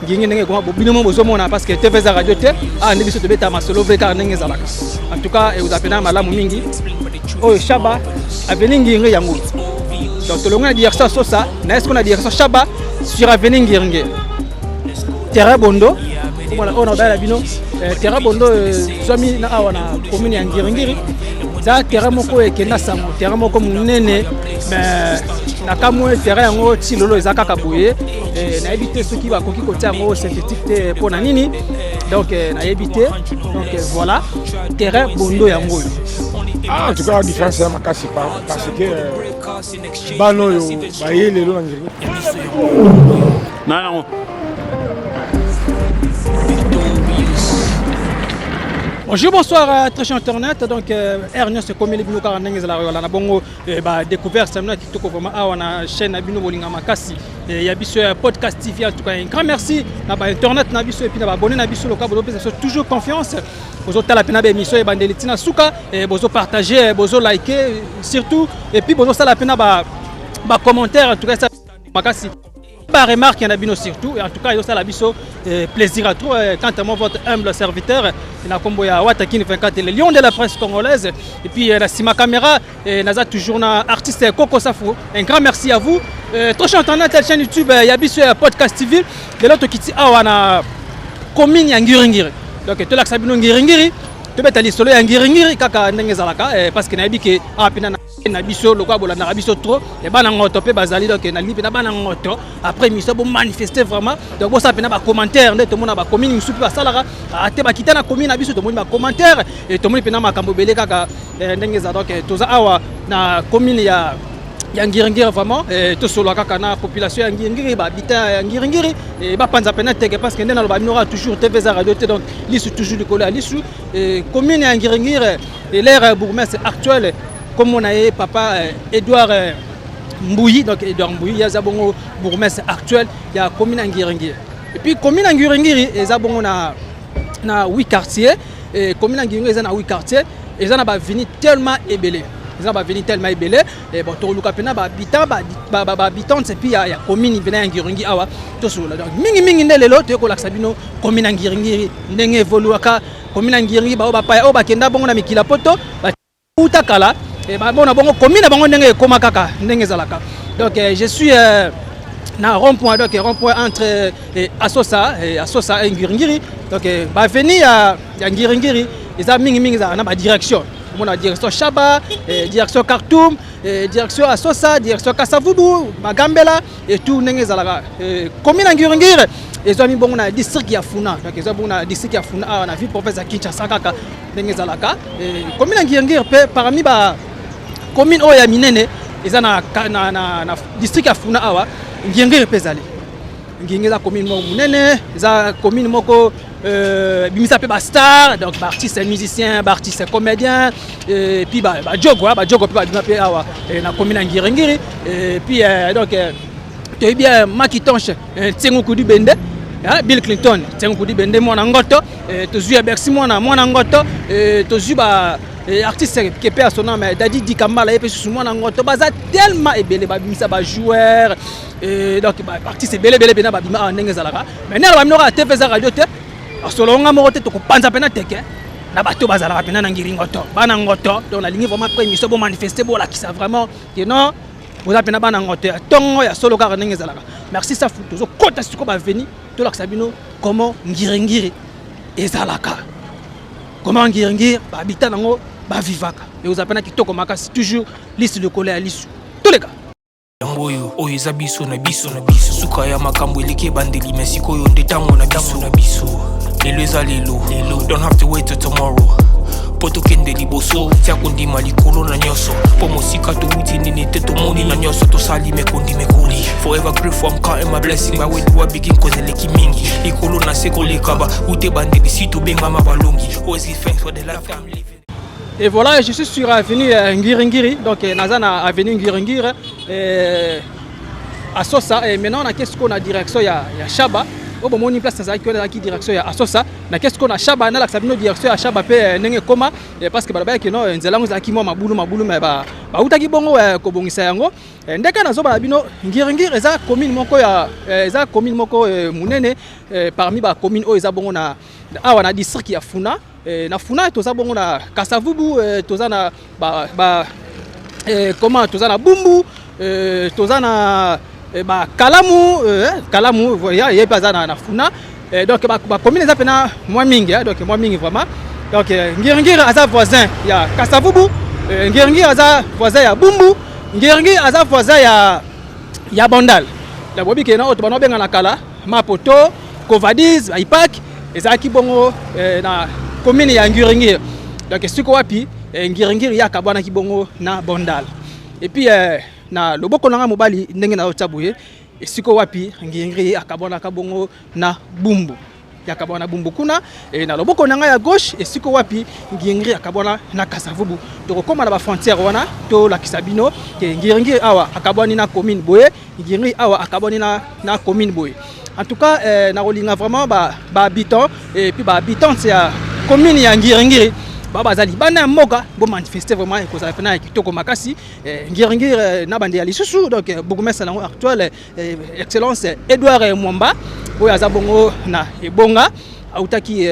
ngingi ndenge koma bobino bozomona parce que TV za radio te ah ndebiso to beta masolo veka ndenge zalaka en tout cas vous appelez malamu mingi oh Chaba avenue ngingi yango donc to longa dire ça ça na est-ce qu'on a dire ça Chaba sur avenue ngingi terrain bondo voilà on a la bino terrain bondo zomi na awana commune ya ngiri za terrain moko ekenda sango terrain moko munene mais na kamwe terrain yango ti lolo ezaka kaboye na éviter ceux qui va koki côté yango synthétique te pona nini donc na éviter donc voilà terrain bondo yango ah en tout cas la différence c'est makasi parce que bano yo baye lelo ngiri non Bonjour, bonsoir, très cher internet. Donc, Ernest, c'est comme les bino car n'engez la rola. Na bongo, découvert ça maintenant TikTok vraiment ah on a chaîne bino bolinga makasi. Il y a biso podcast TV en tout cas un grand merci. Na ba internet na biso et puis na ba abonné na biso le câble d'opé ça toujours confiance. Bozo tala pena ba émission et bandelitina suka et bozo partager, bozo liker surtout et puis bozo sala pena ba commentaire en tout cas ça makasi. Pas remarque y en a bino surtout et en tout cas il y a ça la biso plaisir à trop quant à moi votre humble serviteur na kombo ya Watakini 24 le lion de la presse congolaise et puis la Sima caméra naza toujours na artiste Coco Safo un grand merci à vous trop chantant na telle chaîne YouTube ya biso podcast TV de l'autre kiti awana commune ya Ngiringiri donc to la sabino Ngiringiri to betali solo ya Ngiringiri kaka ndenge zalaka parce que na yebike apina na biso lokwa bola na biso trop et bana ngoto pe bazali donc na lipe na bana ngoto après miso bo manifester vraiment donc bo ça pena ba commentaire nde to mona ba commune musupi ba salara ate ba kitana commune na biso to mona ba commentaire et to mona pena makambo belé kaka ndenge za donc toza awa na commune ya Ngiringiri vraiment to solo kaka na population ya Ngiringiri ba habitant ya Ngiringiri et ba panza pena teke parce que ndena lo ba minora toujours TV za radio te donc lisu toujours du coller à lisu commune ya Ngiringiri et l'air bourgmestre actuel comme on a papa Edouard Mbouyi, donc Edouard Mbouyi, il y a Zabongo bourgmestre actuel, il y a commune Ngiringiri. Et puis commune Ngiringiri, il y a 8 quartiers, et commune Ngiringiri, il y a 8 quartiers, et ça n'a venu tellement ébélé. Ils ont venu tellement ébélé, et bon, tout le monde a habitant, et puis il y a commune Ngiringiri, awa, tout ça. Donc, mingi les lots, tu as sabino commune Ngiringiri, n'engé voluaka, commune Ngiringiri, ba paya, ba kenda bongo na mikila poto, ba utakala. Et bon, commune donc je suis na rond-point donc rond-point entre Asosa et Ngiringiri donc ba venir à Ngiringiri ils a mingi za na ba direction mon direction Chaba direction Khartoum direction Asosa direction Kasavubu Magambela et tout ndenge zalaka commune Ngiringiri ils ont mis bon na district ya Funa donc ils ont bon na district ya Funa na ville professeur Kinshasa kaka ndenge zalaka commune Ngiringiri parmi ba commune oya minene eza na district ya Funa awa Ngiringiri pezali Ngiringiri za commune moko munene za commune moko bimisa pe ba star donc ba artiste musicien ba artiste comédien et puis ba jogo pe ba pe awa na commune Ngiringiri et puis donc tu es bien Makitonche Tsengo Kudu Bende Bill Clinton Tsengo Kudu Bende mwana ngoto to zuya Bercy mwana ngoto to zuba artiste qui perd son nom Dadi Dikambala et puis sous moi ngoto baza tellement ébélé ba bimisa ba joueur donc ba artiste belé bena ba bima ndenge zalaka mais na ba minora TV za radio te solonga morote to ko panza pena teke na bato bazala pena na Ngiringoto bana ngoto donc la ligne vraiment après mission bo manifester bo la qui ça vraiment que non vous avez pena bana ngoto tongo ya solo ka ndenge zalaka merci ça foot zo kota siko ba veni to la sabino comment Ngiringiri ezalaka comment Ngiringiri ba habitant nango ba vivaka et vous appelez kitoko makasi toujours liste de coller à liste tous les gars yangoyo oyo eza biso na biso suka ya makambo eleki bandeli mesiko yo ndetango na biso lelo eza lelo don't have to wait till tomorrow poto kende liboso tia kondima likolo na nyoso po mosika to wuti nini te to moni na nyoso to sali mekondi mekoli forever grateful I'm counting my blessing by when you begin cause eleki mingi likolo na seko lekaba ute bandeli si to benga mabalongi always give thanks for the life I'm living. Et voilà, je suis sur avenue Ngiringiri, donc Nazana avenue Ngiringiri, à Sosa, et maintenant on a qu'est-ce qu'on a direction, il y a Chaba, au bon moni place ça qui direction ya Asosa na qu'est-ce qu'on a Chaba na la sabino direction ya Chaba pe ndenge koma parce que bala ke no nzela ngo za ki mabulu mais ba utaki bongo ko bongisa yango ndeka na zo bala bino ngirngir eza commune moko ya eza commune moko munene parmi ba commune o eza bongo na awa na district ya Funa na Funa toza bongo na Kasavubu toza na comment toza na Bumbu toza na Kalamu voya ye pas na Funa donc ba commune za pena moi mingi donc moi mingi vraiment donc ngirngir aza voisin ya Kasavubu ngirngir aza voisin ya Bumbu ngirngir aza voisin ya Bondal la bobi ke na oto bano benga na kala Mapoto Kovadiz Ipak ezaki bongo na commune ya ngirngir donc siko wapi ngirngir ya kabwana ki bongo na Bondal et puis na loboko nanga mobali ndenge na otabuye esiko wapi ngingri akabona kabongo na Bumbu yakabona Bumbu kuna na loboko nanga ya gauche esiko wapi ngingri akabona na Kasavubu to koma na ba frontière wana to la Kisabino ke ngingri awa akaboni na commune boye ngingri awa akaboni na commune boye en tout cas na rolinga vraiment ba habitants et puis ba habitants ya commune ya ngingri baba zali bana moka bo manifester vraiment ko za fena kitoko makasi ngirngir na bande ya lisusu donc bourgmestre nango actuel excellence Edouard Mwamba oyo azabongo na ebonga autaki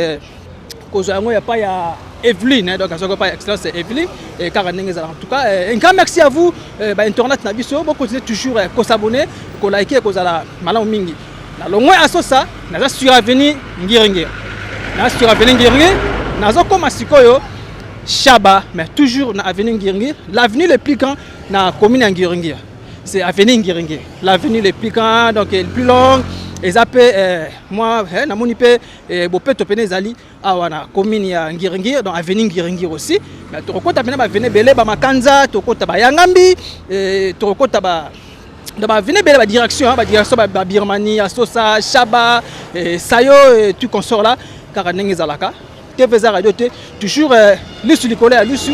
ko za ngo ya pa ya Evelyne donc azoko pa excellence Evelyne car ndenge za en tout cas un grand merci à vous ba internet na biso bo continuer toujours ko s'abonner ko liker ko za la malamu mingi na longwe Asosa na za sur avenue ngirngir na sur avenue ngirngir nazo koma sikoyo Chaba mais toujours na avenue Ngirngir l'avenue le plus grand na commune Ngirngir c'est avenue Ngirngir l'avenue le plus grand donc le plus long et ça peut moi na moni pe bopeto pene zali awa na commune ya Ngirngir donc avenue Ngirngir aussi mais to kota pene ba avenue belé ba makanza to kota ba yangambi to kota ba ba avenue belé ba direction ba Birmanie Asosa Chaba Sayo et tout consort là car ndenge zalaka TVZ Radio toujours lusu likole ya lusu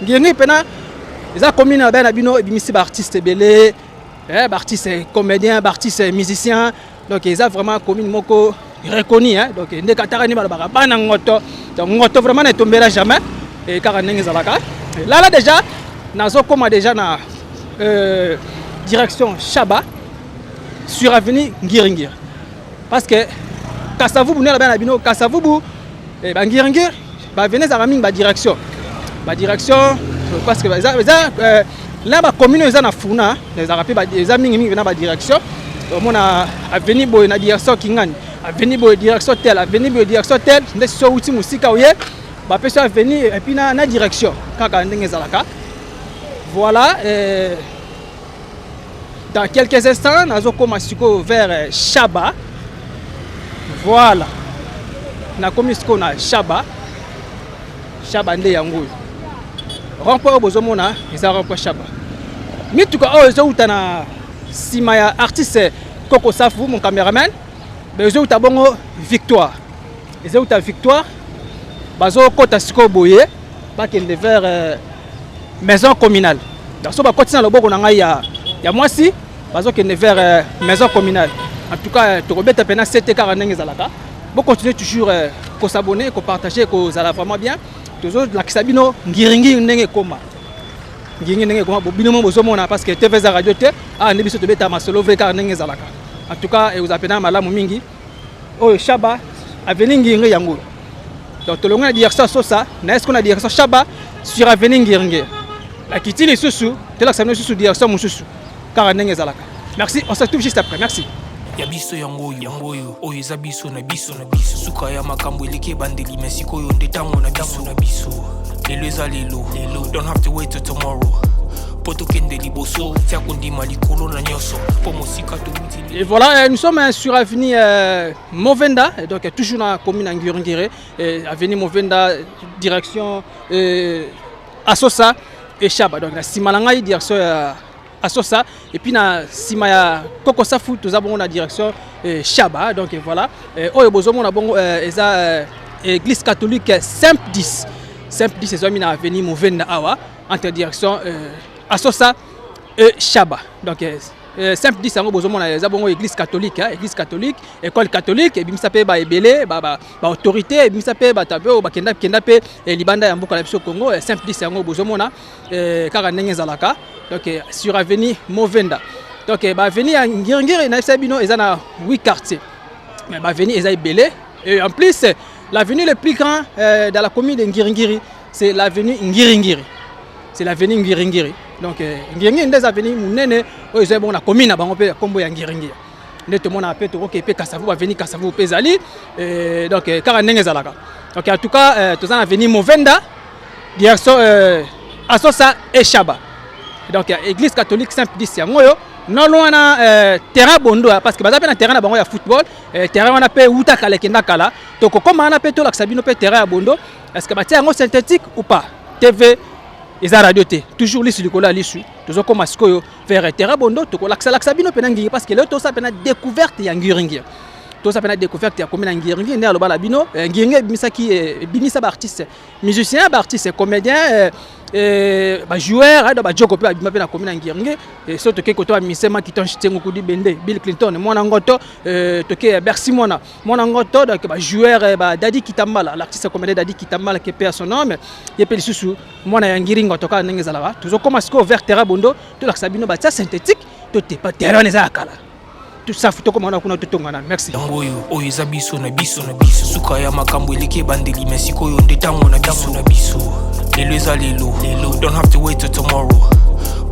ngirngi pena eza commune ba na bino ebimisi ba artiste belé ba artiste comédien ba artiste musicien donc eza vraiment commune moko reconnu donc ndeka tarani ba bana ngoto donc ngoto vraiment ne tombera jamais et car ndenge zalaka là déjà nazo koma déjà na direction Chaba sur avenue Ngirngir parce que Kasavubu na bana bino Kasavubu ba ngirngir ba venez za raming ba direction parce que là ba commune za na Funa les arapi ba za mingi na ba direction mona avenue boy na direction Kingani avenue boy direction tel avenue boy direction tel nde so uti musika oye ba peso avenue et puis na direction kaka ndenge zalaka voilà dans quelques instants nazo koma siko vers Chaba. Voilà. Na komisiko na Chaba nde yango. Rond-point bozomona, eza rond-point Chaba. Mituka o ezo utana sima ya artiste Koko Safu mon cameraman. Bezo uta bongo Victoire. Ezo uta Victoire. Bazo kota siko boye, ba kende vers maison communale. Donc so ba kotina loboko na ngai ya mwasi, bazo kende vers maison communale. En tout cas, tu rebelles pena CT Karaneng Zalaka. Bon, continuez toujours à s'abonner, à partager, à ça vraiment bien. Toujours la Kisabino, Ngiringi Nenge Koma. Ngiringi Nenge Koma, Bobino Mozomona, parce que TVZ Radio T, ah, Nebiso de Beta Masolo, Karaneng Zalaka. En tout cas, vous appelez Malamu Mingi. Oh, Chaba, Avenue Ngiringi Yango. Donc, tout le monde a dit ça, ça, n'est-ce qu'on a dit ça, Chaba, sur Avenue Ngiringi. La Kitili Soussou, tu l'as sous direction Moussou, Karaneng Zalaka. Merci, on se retrouve juste après. Merci. Ya biso yango oyo eza biso na biso suka ya makambo eleke bandeli mesiko yo ndetango na biso lelo eza lelo don't have to wait till tomorrow poto kende liboso tia kondima likolo na nyoso po mosika to mutini. Et voilà, nous sommes sur avenue Movenda donc toujours dans la commune Ngirngire avenue Movenda direction Asosa et Chaba donc la Simalangai direction Asosa et puis na sima ya Koko Safu tous avons la direction Chaba donc voilà oyo bozomo na bongo eza église catholique Simple 10 c'est na avenue Movenda awa entre direction Asosa et Chaba donc simple 10 yango bozomona eza bongo église catholique, église catholique, école catholique et bimisa pe ba ebele ba autorité bimisa pe ba tabe ba kenda pe libanda ya mboka la biso Congo simple 10 yango bozomona kaka ndenge zalaka donc sur avenue Movenda donc ba avenue ya Ngiringiri na Sabino eza na 8 quartiers mais ba avenue eza ebele et en plus l'avenue le plus grand dans la commune de Ngiringiri c'est l'avenue Ngiringiri. C'est l'avenue Ngiringiri. Donc Ngiringiri des avenues munene oyo eza bon na commune na bango pe kombo ya Ngiringiri. Ndeto mona ape to OK pe Kasavu avenue Kasavu pe zali donc kaka ndenge zalaka. Donc en tout cas tous en avenue Movenda direction Asosa et Chaba. Donc église catholique simple 10 yango yo non loin na terrain bondo parce que baza pe na terrain na bango ya football terrain wana pe uta kala kenda kala to kokoma na pe to la sabino pe terrain ya bondo est-ce que batia yango synthétique ou pas TV eza radio te toujours lisu likola lisu tozo koma sikoyo vers terrain bondo to la sabino pe na ngi parce que le to sa pe na découverte ya Ngiringiri to sa pe na découverte ya commune Ngiringiri ne aloba la bino Ngiringiri bimisaki binisa ba artiste musicien ba artiste comédien ba joueur ba joko pe abima pe na commune Ngiringiri et so to ke koto misema kitonchi tengo kudi bende Bill Clinton mona ngoto to ke Bercy mona ngoto donc ba joueur ba Dadi Kitambala l'artiste comédien Dadi Kitambala qui perd son nom et pe lisusu mona ya Ngiringo to ka ndenge zalaba tozo koma siko vers terrain bondo to la sabino ba synthétique to te pas terrain eza kala tout ça futo comme on a kuna tutongana merci yangoyo oyo eza biso na biso suka ya makambo eleke bandeli mesiko yo ndetango na biso lelo eza lelo don't have to wait till tomorrow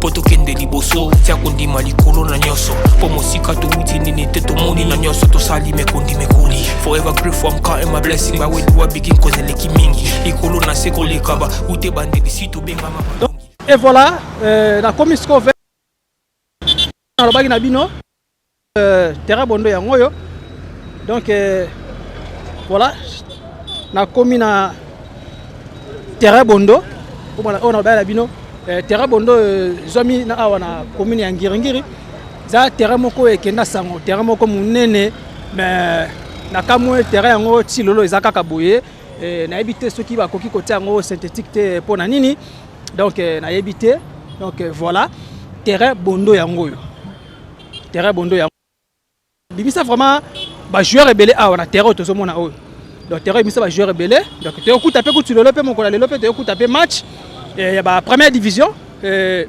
poto kende liboso tia kondima likolo na nyoso po mosika to wuti nini te to moni na nyoso to sali mekondi mekoli forever grateful I'm counting my blessing by way do I begin cause eleki mingi likolo na seko lekaba ute bandeli sito benga ma et voilà la commission vers na lobaki na bino terrain bondo ya ngoyo donc voilà na komi na terrain bondo on a la bino terrain bondo zomi na awa na commune ya Ngiringiri za terrain moko ekenda sango terrain moko munene mais na kamwe terrain yango tilolo ezaka kaboye na ebité soki ba koki kotia yango synthétique te pona nini donc na ebité donc voilà terrain bondo ya ngoyo terrain bondo ya bimisa vraiment ba joueur ebele awa na terrain tozomona oyo donc terrain bimisa ba joueur ebele donc te okuta pe kutu lelo pe mokola lelo pe te okuta pe match ya ba première division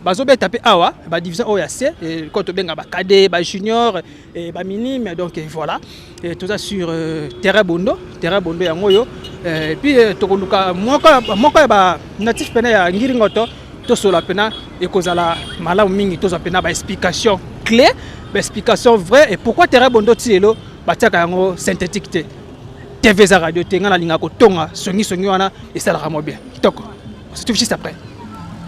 bazobe taper awa ba division oyo ya C quand to benga ba cadet ba junior ba minime donc voilà tout ça sur terrain bondo ya ngoyo et puis tokoluka moko ba natif pena ya Ngiringoto to sola pena e kozala malamu mingi to za pena ba explication clé explication vraie et pourquoi terrain bondo tielo batiaka yango synthétique te TV za radio te ngana linga ko tonga songi wana et ça la ramo bien kitoko c'est tout juste après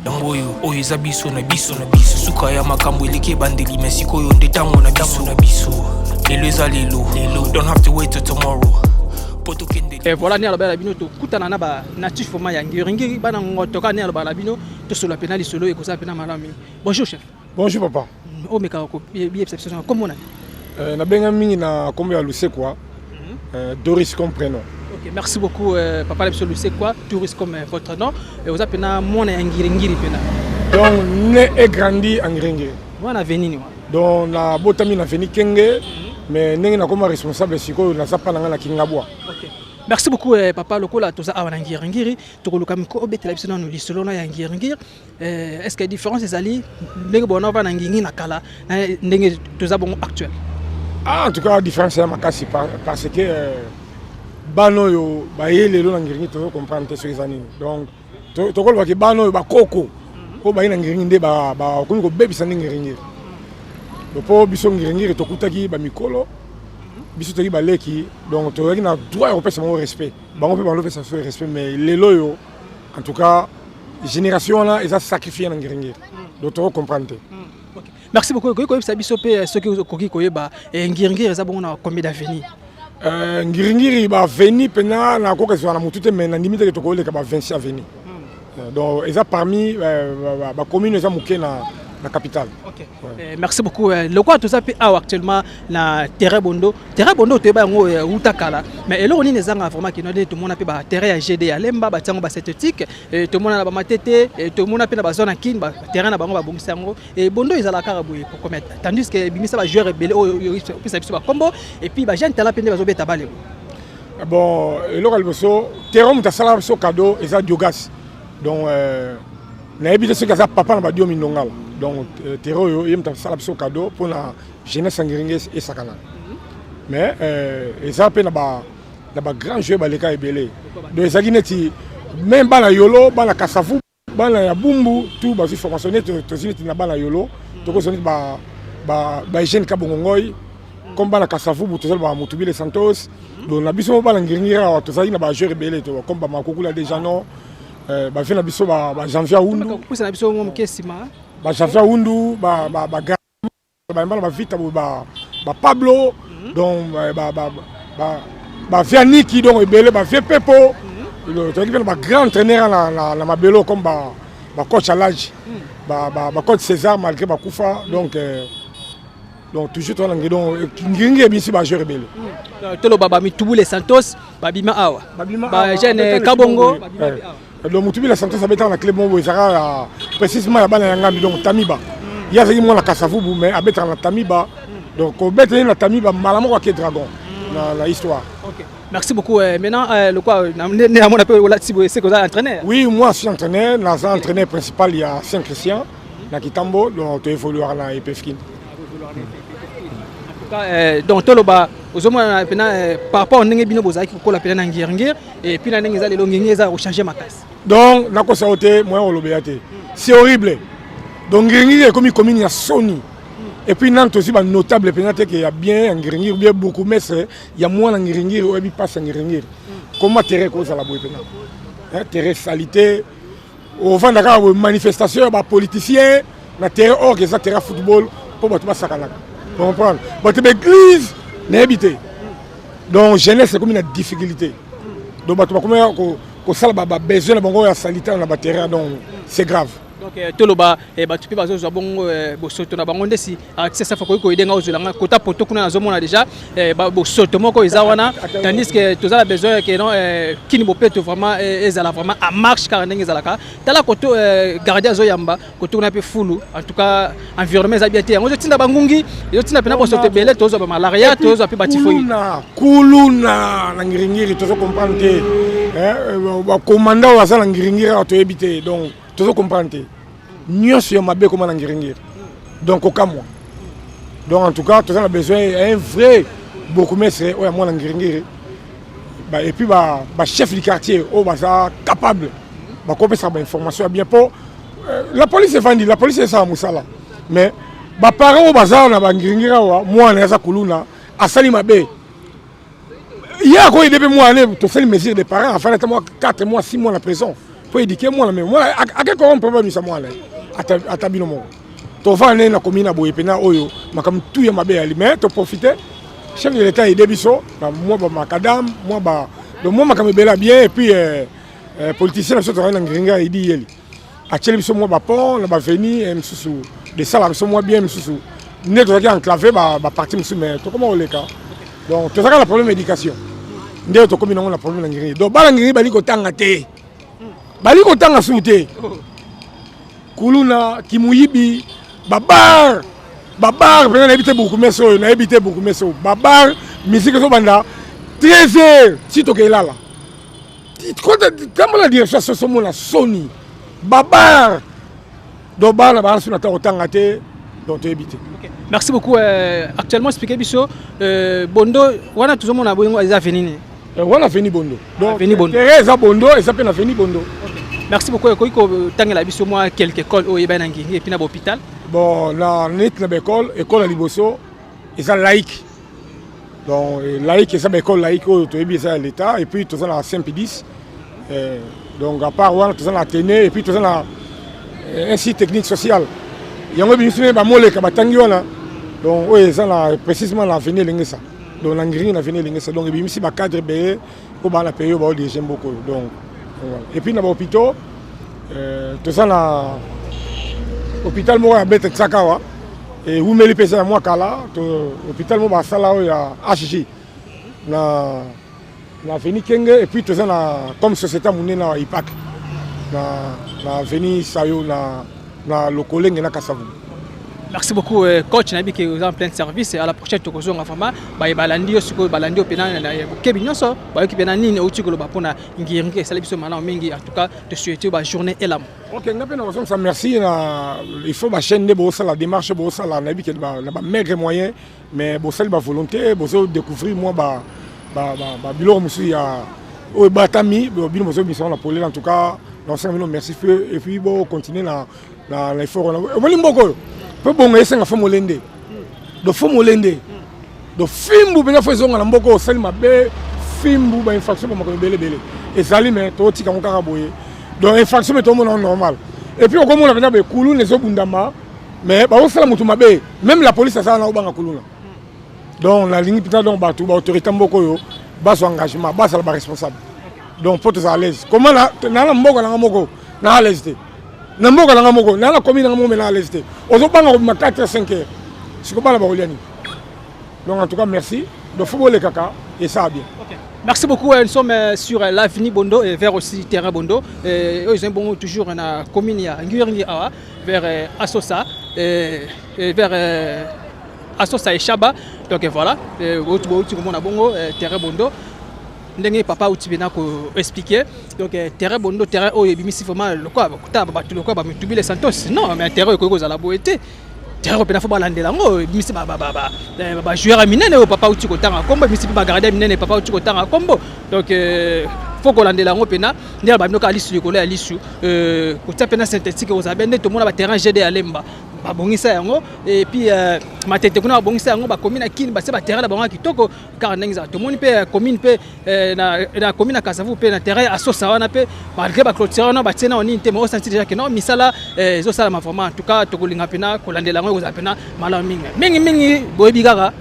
yangoyo oyo eza biso na biso suka ya makambo eleke bandeli mesiko yo ndetango na biso lelo eza lelo don't have to wait till tomorrow poto kende et voilà ni alobela bino to kutana na ba natif format ya Ngiringiri bana ngotoka ni alobela bino to solo penali solo e ko sa pena malami bonjour chef bonjour papa o meka ko bien exception comment on na benga mingi na kombo ya Lusekwa Doris comme prénom. OK, merci beaucoup papa Lebso Lusekwa, Doris comme votre nom et vous appelez mon Ngiringiri pena. Donc né et grandi en Ngiringiri. Moi na veni ni. Donc na botami na veni Kenge mais nengi na comme responsable siko na sapa na Kingabwa. OK. Merci beaucoup papa lokola toza awana Ngiringiri tokoluka miko obetela biso na lisolo na ya Ngiringiri est-ce que différence ezali ndenge bona va na ngingi na kala ndenge toza bon actuel. Ah, en tout cas la différence est makasi parce que bano yo ba yele lo na Ngiringiri to comprendre ce que ça ni donc to kolwa ki bano ba koko ko ba ina Ngiringiri nde ba ko ko bebisa Ngiringiri donc po biso Ngiringiri to kutaki ba mikolo biso to ki ba leki donc to na droit européen c'est mon respect bango pe bango pe ça respect mais lelo yo en tout cas génération là ils a sacrifié na Ngiringiri donc to comprendre. OK. Merci beaucoup. Ko yebisa biso pe ce que koki koyeba Ngiringiri eza bongo na combien d'avenir Ngiringiri ba veni pena na ko keswa na mutute mais na limite to ko leka ba 26 avenir donc eza parmi ba commune eza muke na la capitale. Okay. Ouais. Merci beaucoup. Le quoi tout ça peut actuellement na terrain Bondo. Terrain Bondo tu es bango utakala. Mais là on est nezanga vraiment qui nous dit tout le monde a pu ba terrain GD à Lemba ba tiango ba synthétique et tout le monde a ba matete et tout le monde a pu na ba zone en kin ba terrain na bango ba bongisango et Bondo ils ala karaboui pour commettre. Tandis que bimisa ba joueur rebelle puis ça biso ba combo et puis ba jeune tala pende ba zo beta balé. Bon, le calboso terrain muta sala so cadeau et ça diogas. Donc na habité ce que ça papa na ba dio minongal. Donc terreau yo yem ta sala biso cadeau pour la jeunesse sangiringue et sakana. Mais et ça pe na ba grand jeu ba leka ebele. Donc ça gineti même bana yolo bana kasafu bana ya bumbu tout ba formationné to sineti na bana yolo to ko soniti ba jeune kabongongoi comme bana kasafu to sel ba mutubile Santos. Donc na biso bana ngiringira to ça na ba jeu ebele to comme ba makukula déjà non ba fait na biso ba janvier undu pour ça na biso mo mkesima ba janvier undu ba vita ba Pablo donc ba fait Niki donc ebele ba fait Pepo to ki ba grand entraîneur na mabelo comme ba coach à l'âge ba coach César malgré ba kufa donc toujours to ngi donc ngi bien si ba jouer ebele tolo baba mitubule Santos babima awa ba jeune Kabongo donc Mutubile Santos abeta na club mo ezara précisément la bana yanga donc Tamiba ya zaki mo na Kasavubu mais abeta na Tamiba donc obeta na Tamiba malamo kwa ke dragon na histoire. OK. Merci beaucoup. Maintenant le quoi na mon appel wala tibo c'est que vous êtes entraîneur. Oui, moi je suis entraîneur, l'entraîneur principal il y a Saint-Christian na Kitambo donc tu évolues na EPFkin. Donc toloba ozomona pena par rapport au ndenge bino bozaki ko la pena na ngirngir et puis na ndenge za lelo ngirngir za changer makasi. Donc nako saoté moi olobeyate. C'est horrible. Donc ngirngir comme commune ya Sony. Et puis Nantes aussi ba notable pena te que y a bien ngirngir bien beaucoup mais il y a moins ngirngir ou bi passe ngirngir. Comment terrain ko za la boy pena. Hein terrain salité au vent d'aka manifestation ba politicien na terrain or que ça terrain football pour ba tuba sakana. Vous comprenez? Mais l'église n'est habitée. Donc, jeunesse, c'est comme une difficulté. Donc, tu as besoin de sanitaire dans le terrain, donc c'est grave. Donc, toloba tu peux bazo bon bosoto na bango ndesi accès ça faut ko idenga ozulanga kota poto kuna nazomona déjà bosoto moko ezawana tandis que tu as besoin que non kini bopeto vraiment ezala vraiment en marche car ndenge ezalaka tala koto garder azoyamba koto kuna pe fulu en tout cas environnement zabiaté ngo tinda bangungi yo tinda pena bosoto belé tozo ba malaria tozo pe batifoyi kuluna na ngiringiri tozo comprendre ba commandant wa sala ngiringira to ebité donc tu veux comprendre. Nous sommes mabé comme un ngiringir. Donc au cas moi. Donc en tout cas, tu as besoin d'un vrai beaucoup mais c'est ouais moi ngiringir. Et puis chef du quartier oh ça capable. Ba copier ça information bien pour la police est vendue, la police est ça musala. Mais ba parents au bazar na ba ngiringira moi na za kuluna asali mabé. Il y a quoi depuis moi aller tu fais les mesures des parents enfin moi 4 mois 6 mois en prison. Pour éduquer moi mais moi à quel problème ça moi là à tabino mo to va na commune à boyepena oyo makam tout ya mabe ali mais to profiter chef de l'état et debiso moi ba macadam moi ba le moi makam bela bien et puis politicien so to na ngringa idi yeli a cheli biso moi ba pont na ba veni msusu de ça là so moi bien msusu ne to ya enclavé ba parti msusu mais to comment on le cas donc to ça la problème éducation nde to commune na problème ngringa donc ba ngringa bali ko tanga te bali kotanga soute kuluna kimuyibi babar pena na ebité beaucoup meso babar musique so banda 13h si to kelala comme la direction so mona Sony babar do bana ba suna ta otanga te donc to ebité. Merci beaucoup. Actuellement expliquer biso Bondo wana tuzomona boyingo eza venine. Voilà Veni Bondo. Donc Teresa Bondo et ça peut Veni Bondo. Merci beaucoup. Koiko tangela biso moi quelques écoles au yebanangi et puis na hôpital. Bon na net na école à Liboso et ça laïque. Donc laïque et ça école laïque au to ebi ça l'état et puis tout ça la Saint-Pédis. Donc à part voilà tout ça la Téné et puis tout ça la un site technique social. Yango biso ba mole ka batangi wana. Donc oui ça la précisément la venir lingesa. Donc l'engrais n'a venu l'ingé donc il y a un cadre bé pour la période où les gens beaucoup donc voilà. Et puis dans l'hôpital tout ça hôpital moko ya bete Tsakawa et umeli pesa ya mwakala to hôpital moko basala ya HG na veni Kenge et puis toza na comme société monene na IPAC na veni Sayo na Lokolenge na Kasavu. Merci beaucoup coach nabi qui est en plein service et à la prochaine tokozo ngafama ba balandi siko balandi opena na kebinyoso ba ki pena nini outi ko ba pona ngiringi sala biso mala mingi en tout cas te souhaiter ba journée elam. OK ngapena raison ça merci il faut ba chaîne de bossa la démarche bossa la nabi qui na ba maigre moyen mais bossa ba volonté bossa découvrir moi ba bilo musu ya o batami bilo musu mission la pole en tout cas non ça merci et puis bon continuer na l'effort on mboko peu bon essayer à faire molende de fo molende de fimbu bena fo zonga na mboko osali mabe fimbu ba infraction ba makolo bele et sali mais to tika mokaka boye donc infraction mais tout monde normal et puis on komona bena be kulu ne zo bundama mais ba osala mutu mabe même la police ça na obanga kuluna donc la ligne pita donc ba tout ba autorité mboko yo ba so engagement ba sala ba responsable donc pour te à l'aise comment na mboko na mboko na à l'aise na mboka na moko na commune na momena à l'aise ozo banga ma 4 5 heures siko bala ba oliani donc en tout cas merci de football kaka et ça bien. OK. Merci beaucoup. Nous sommes sur l'avenue Bondo et vers aussi terrain Bondo et ils sont toujours na commune ya Ngirngi awa vers Asosa et vers Asosa et Chaba donc voilà autre comme on a bongo terrain Bondo ndenge papa utibena ko expliquer donc terrain Bondo terrain o yebimisi vraiment le quoi kuta ba tu le quoi ba mitubi les Santos non mais terrain ko za la boete terrain pena fo balandela ngo bimisi ba joueur a minene o papa uti ko tanga kombo bimisi ba garder minene papa uti ko tanga kombo donc faut ko landela ngo pena ndela ba binoka lisu ko la lisu ko tapena synthétique o za bende to mona ba terrain GD alemba babongisa yango et puis matete kuna babongisa yango ba commune akini ba se ba terrain la bango kitoko car ndengza to moni pe commune pe na commune Kasavu pe na terrain asosa wana pe malgré ba clôture wana ba tena oni ntemo senti déjà que non misala zo sala ma vraiment en tout cas to kolinga pena ko landela yango za pena mala mingi boyebi kaka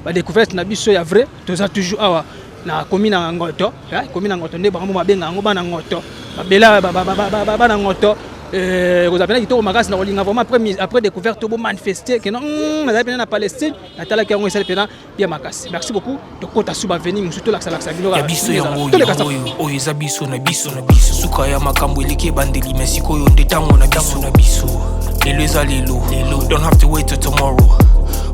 ba découverte na biso ya vrai to za toujours awa na commune Ngoto commune Ngoto nde bango mabenga yango bana Ngoto babela ba na Ngoto vous avez dit au magasin na olinga vraiment après découverte au manifester que non mais avez na Palestine atala ki yango esala bien makasi merci beaucoup to kota suba venir surtout la bino ya biso yango oyo eza biso na biso suka ya makambo eleke bandeli merci koyo ndetango na biso lelo eza lelo don't have to wait till tomorrow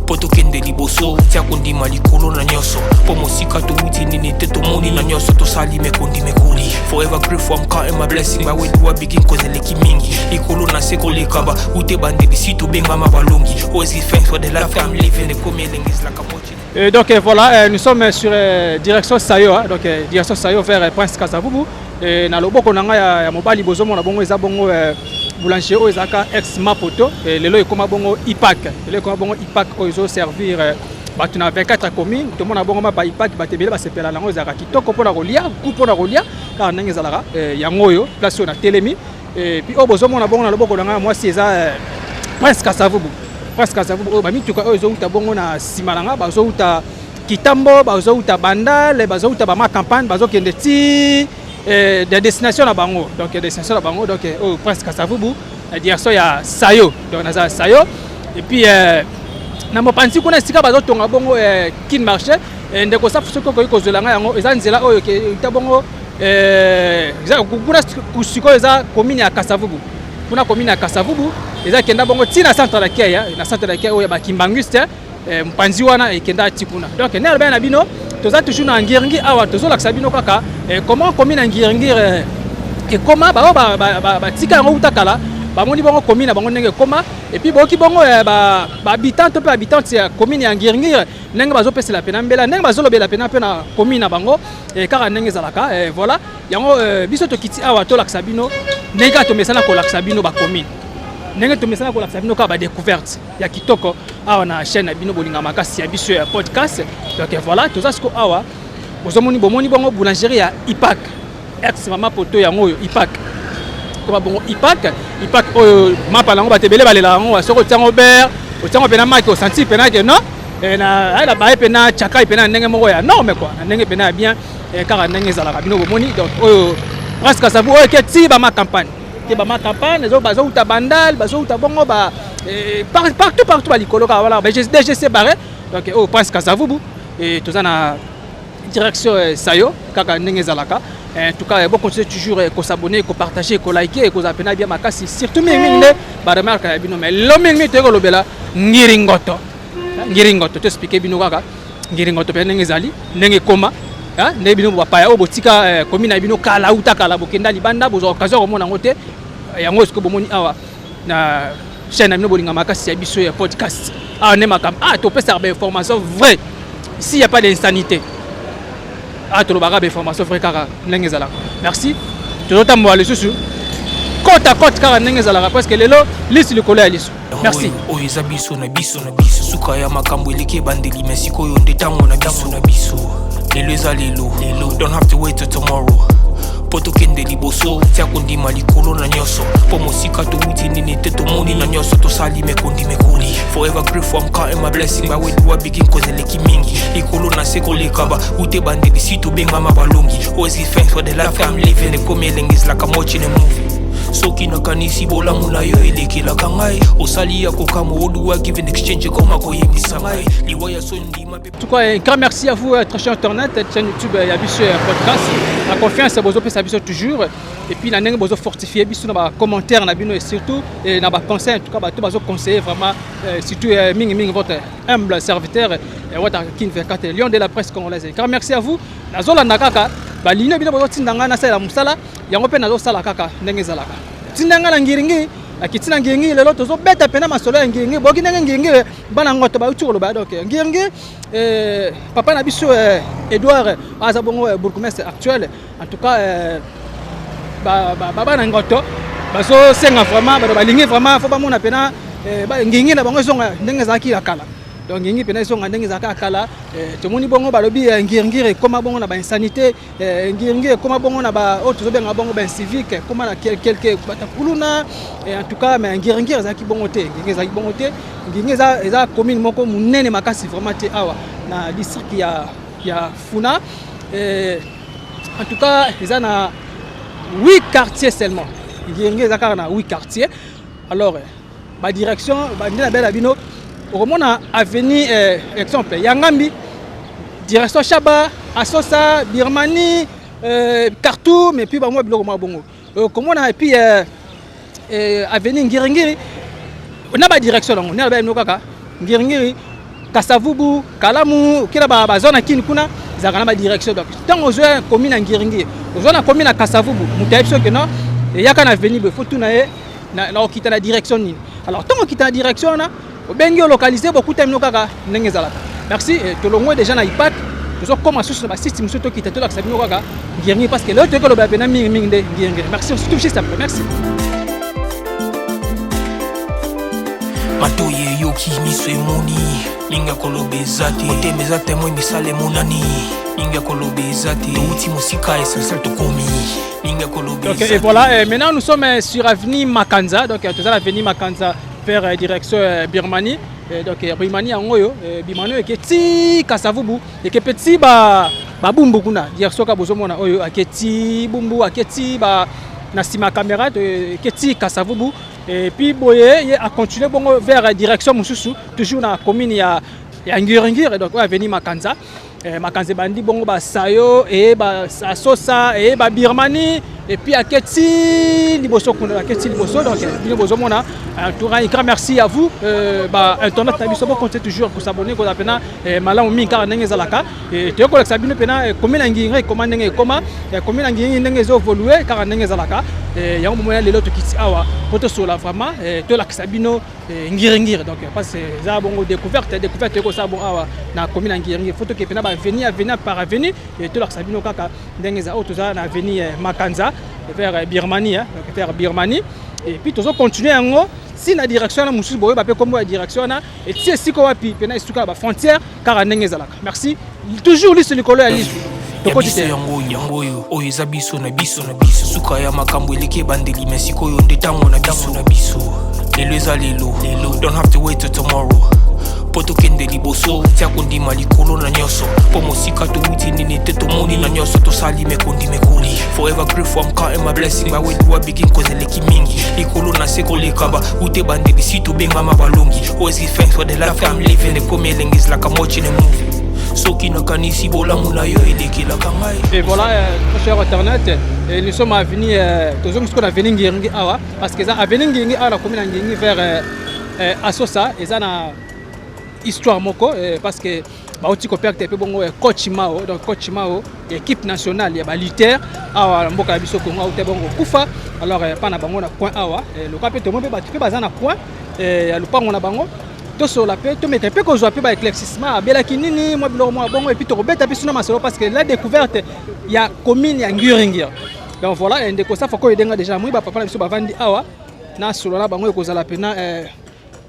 poto kende liboso tia kondima likolo na nyoso po mosika to wuti nini te to moni na nyoso to sali mekondi mekoli forever grateful I'm counting my blessing but when you are begin cause eleki mingi likolo na seko lekaba ute bandeli sito benga mabalongi always give thanks for the life I'm living the coming is like a mochi. Et donc voilà nous sommes sur direction Sayo donc direction Sayo vers Prince Kasavubu et na loboko nanga ya mobali bozomo na bongo eza bongo boulanger o ezaka ex Mapoto et lelo ekoma bongo IPAC lelo ekoma bongo IPAC ko izo servir batu na 24 communes tout monde bongo ba IPAC batebele ba sepela lango ezaka kitoko pona kolia ku pona kolia car ndenge ezalaka yango yo place on a telemi et puis o bozomo na bongo na loboko nanga moi si eza Prince Kasavubu ba mituka o izo uta bongo na simalanga bazo uta Kitambo bazo uta Bandal bazo uta ba ma campagne bazo kende ti des destinations à Bango donc destination à Bango donc au Prince Kasavubu direction ya Sayo donc na Sayo et puis na mopanzi kuna sika bazo tonga bongo kin marché ndeko sa fuso ko kozolanga yango eza nzela oyo ke ta bongo eza kuna kusiko eza commune ya Kasavubu kuna commune ya Kasavubu eza kenda bongo tina centre la Kenya na centre la Kenya oyo ba Kimbanguste mpanzi wana ekenda tikuna donc na alba na bino toza toujours na Ngiringi awa tozo la sabino kaka comment commune Ngiringi et comment ba tika ngo utakala ba moni bongo commune na bango ndenge koma et puis boki bongo ba habitant to pe habitant ya commune Ngiringi ndenge bazo pesa la pena mbela ndenge bazo lobela pena pena commune na bango et kaka ndenge zalaka voilà yango biso to kiti awa to la sabino ndenge to mesana ko la sabino ba commune ndenge to mesana ko la sabino ka ba découverte ya kitoko awa na chaîne na bino bolinga makasi ya biso ya podcast donc voilà toza siko awa bozomoni bomoni bongo boulangerie ya IPAC ex mama poto ya ngoyo IPAC ko bongo IPAC oyo mapa lango batebele balela ngo soko tsango ber o tsango pena maki o senti pena que non na ala ba pena chaka pena ndenge moko ya non mais quoi ndenge pena bien car ndenge zala bino bomoni donc oyo presque ça vous oyo ke ti ba ma campagne ke ba makapane zo bazo uta bandal bazo uta bongo ba partout ba likolo ka voilà ba DGC barré donc au Prince Kasavubu et tout ça na direction sayo kaka ndenge zalaka. En tout cas, bon continuer toujours à s'abonner, à partager, à liker, à appeler bien makasi. Surtout mingine, ba remarque bino mais lo mingi te ko lobela ngiringoto. Ngiringoto te expliquer bino kaka. Ngiringoto pe ndenge zali, ndenge koma. Ha, ndenge bino ba paya o botika commune bino kala uta kala bokenda libanda bozo occasion ko mona ngote. Yango esko bomoni awa na chaîne bino bolinga makasi ya biso ya podcast. Ah ne makam. Ah to pesa ba information vraie. Ici il y a pas d'insanité. Ah, tu as des informations vraies car n'engezala. Merci. Tu dois t'envoyer le sous. Côte à côte car n'engezala parce que les lots liste le collège liste. Merci. Oh ezabiso na biso suka ya makambo eleke bandeli mesiko yo ndetango na biso. Lelo ezalelo. Don't have to wait till tomorrow. Poto kende liboso tia kondima likolo na nyoso po mosika to witi nini te to moni na nyoso to sali me kondi me koli forever grateful I'm counting my blessing by when do I begin cause eleki mingi likolo na seko lekaba ute bandeli si to benga mabalongi always give thanks for the life I'm living the coming is like I'm watching a movie soki na kanisi bola muna yo elekela kangai osali ya kokamo oduwa give in exchange koma koyebisa ngai liwaya so ndima. En tout cas, un grand merci à vous, très cher internet, chaîne YouTube Yabiso podcast. La confiance, vous avez Yabiso toujours. Et puis, nous avons fortifié Yabiso dans les commentaires, et surtout dans les conseils. En tout cas, vous avez conseillé vraiment, surtout votre humble serviteur, votre King 24, Lion de la presse congolaise. Un grand merci à vous. Nazola Nakaka, l'union de votre Tindanga Nasala Moussala, Yangope Nazosala Kaka, Nengezalaka. Tindanga Ngiringi. Akitina ngengi lelo tozo beta pena masolo ya ngengi boki ngengi bana ngoto ba uturo ba donc ngengi papa na biso Edouard azabongo bourgmestre actuel en tout cas baba na ngoto baso senga vraiment ba lingi vraiment faut ba mona pena ba ngengi na bango zonga ndenge zaki akala donc ngengi pena zonga ndenge zaki akala tomoni bongo balobi ngirngire koma bongo na ba insanité ngirngire koma bongo na ba autres benga bongo ben civique koma na quelque batakuluna en tout cas mais ngirngire zaki bongo te ngirngire zaki bongo te ngirngire za commune moko munene makasi vraiment te awa na district ya Funa en tout cas ils na 8 quartiers seulement ngirngire zaka na 8 quartiers alors ba direction ba ndina bela bino Romona avenue exemple Yangambi direction Chaba Asosa Birmanie Khartoum et puis ba moi biloko mabongo comment on a et puis avenue Ngiringiri on a ba direction on a ba nokaka Ngiringiri Kasavubu Kalamu kila ba zone kini kuna zakana ba direction donc tant aux commune Ngiringiri aux zone commune Kasavubu mutaipso que non yaka na avenue be faut tout na okita la direction ni alors tant okita la direction na bengi localisé beaucoup de kaka ndenge zalaka. Merci to longo déjà na ipat to comme sous ba système soto kita to la sabino kaka ngiringi parce que là to ko lo ba pena mingi nde ngiringi. Merci on se touche ça. Merci. Matoye yoki miso emoni linga kolobezati otemezate moi misale monani linga kolobezati outi musika essentiel to komi linga kolobezati. OK et voilà maintenant nous sommes sur avenue Makanza donc tout ça avenue Makanza vers direction Birmanie donc Birmanie en oyo Birmanie eketi Kasavubu ekepeti ba bumbu kuna direction ka bozomona oyo aketi bumbu aketi ba na sima caméra eketi Kasavubu et puis boye a continuer bongo vers direction Mususu toujours na commune ya Ngirngir donc avenue Makanza Makanza bandi bongo ba Sayo et ba Asosa et ba Birmanie et puis aketi liboso kuna aketi liboso donc bino bozomona en tout cas un grand merci à vous ba internet na biso continuer toujours ko s'abonner ko apena malamu mingi car ndenge zalaka et te ko la sabino pena commune Ngirngir comment ndenge koma commune Ngirngir ndenge zo évoluer car ndenge zalaka yango mo lelo to kiti awa poto sola vraiment to la sabino Ngirngir donc parce que za bongo découverte ko sa bon awa na commune Ngirngir photo ke pena ba venir par avenue et to la sabino kaka ndenge za auto za na avenue Makanza vers Birmanie donc vers Birmanie et puis toujours continuer en si la direction na mususu boye ba pe comme la direction na et si siko wapi pena isuka ba frontière car ndenge zalaka. Merci toujours liste le colère liste yango yo oyo eza biso na biso suka ya makambo eleke bandeli mesiko yo ndetango na biso lelo eza lelo don't have to wait till tomorrow po tokende liboso tia kondima likolo na nyonso po mosika touti nini te tomoni na nyonso tosali mekondi mekoli forever grateful I'm counting my blessing my way to begin cause eleki mingi likolo na se koleka ba ute bandeli si tobengama balongi always give thanks for the life I'm living the premier is like I'm watching a movie. Soki nakanisi bolamu na yo elekelaka ngai. Et voilà, cher internet, nous sommes venus, tous nous sommes venus ngiringi awa parce que ça a venu ngiringi awa la commune ngiringi vers Asosa et ça na histoire moko parce que ba oti coopérative pe bongo coach Mao donc coach Mao équipe nationale ya ba lutteur awa mboka biso Congo ute bongo kufa alors pas na bango na point awa le capé to mo pe ba tu pe bazana point ya lupango na bango to sur la paix to mettre pe ko zo pe ba éclaircissement abela kinini mo bilo mo bongo et puis to robeta pe suna masolo parce que la découverte ya commune ya Ngiringi donc voilà ndeko ça faut ko edenga déjà moi ba papa na biso ba vandi awa na solo na bango ko zala pena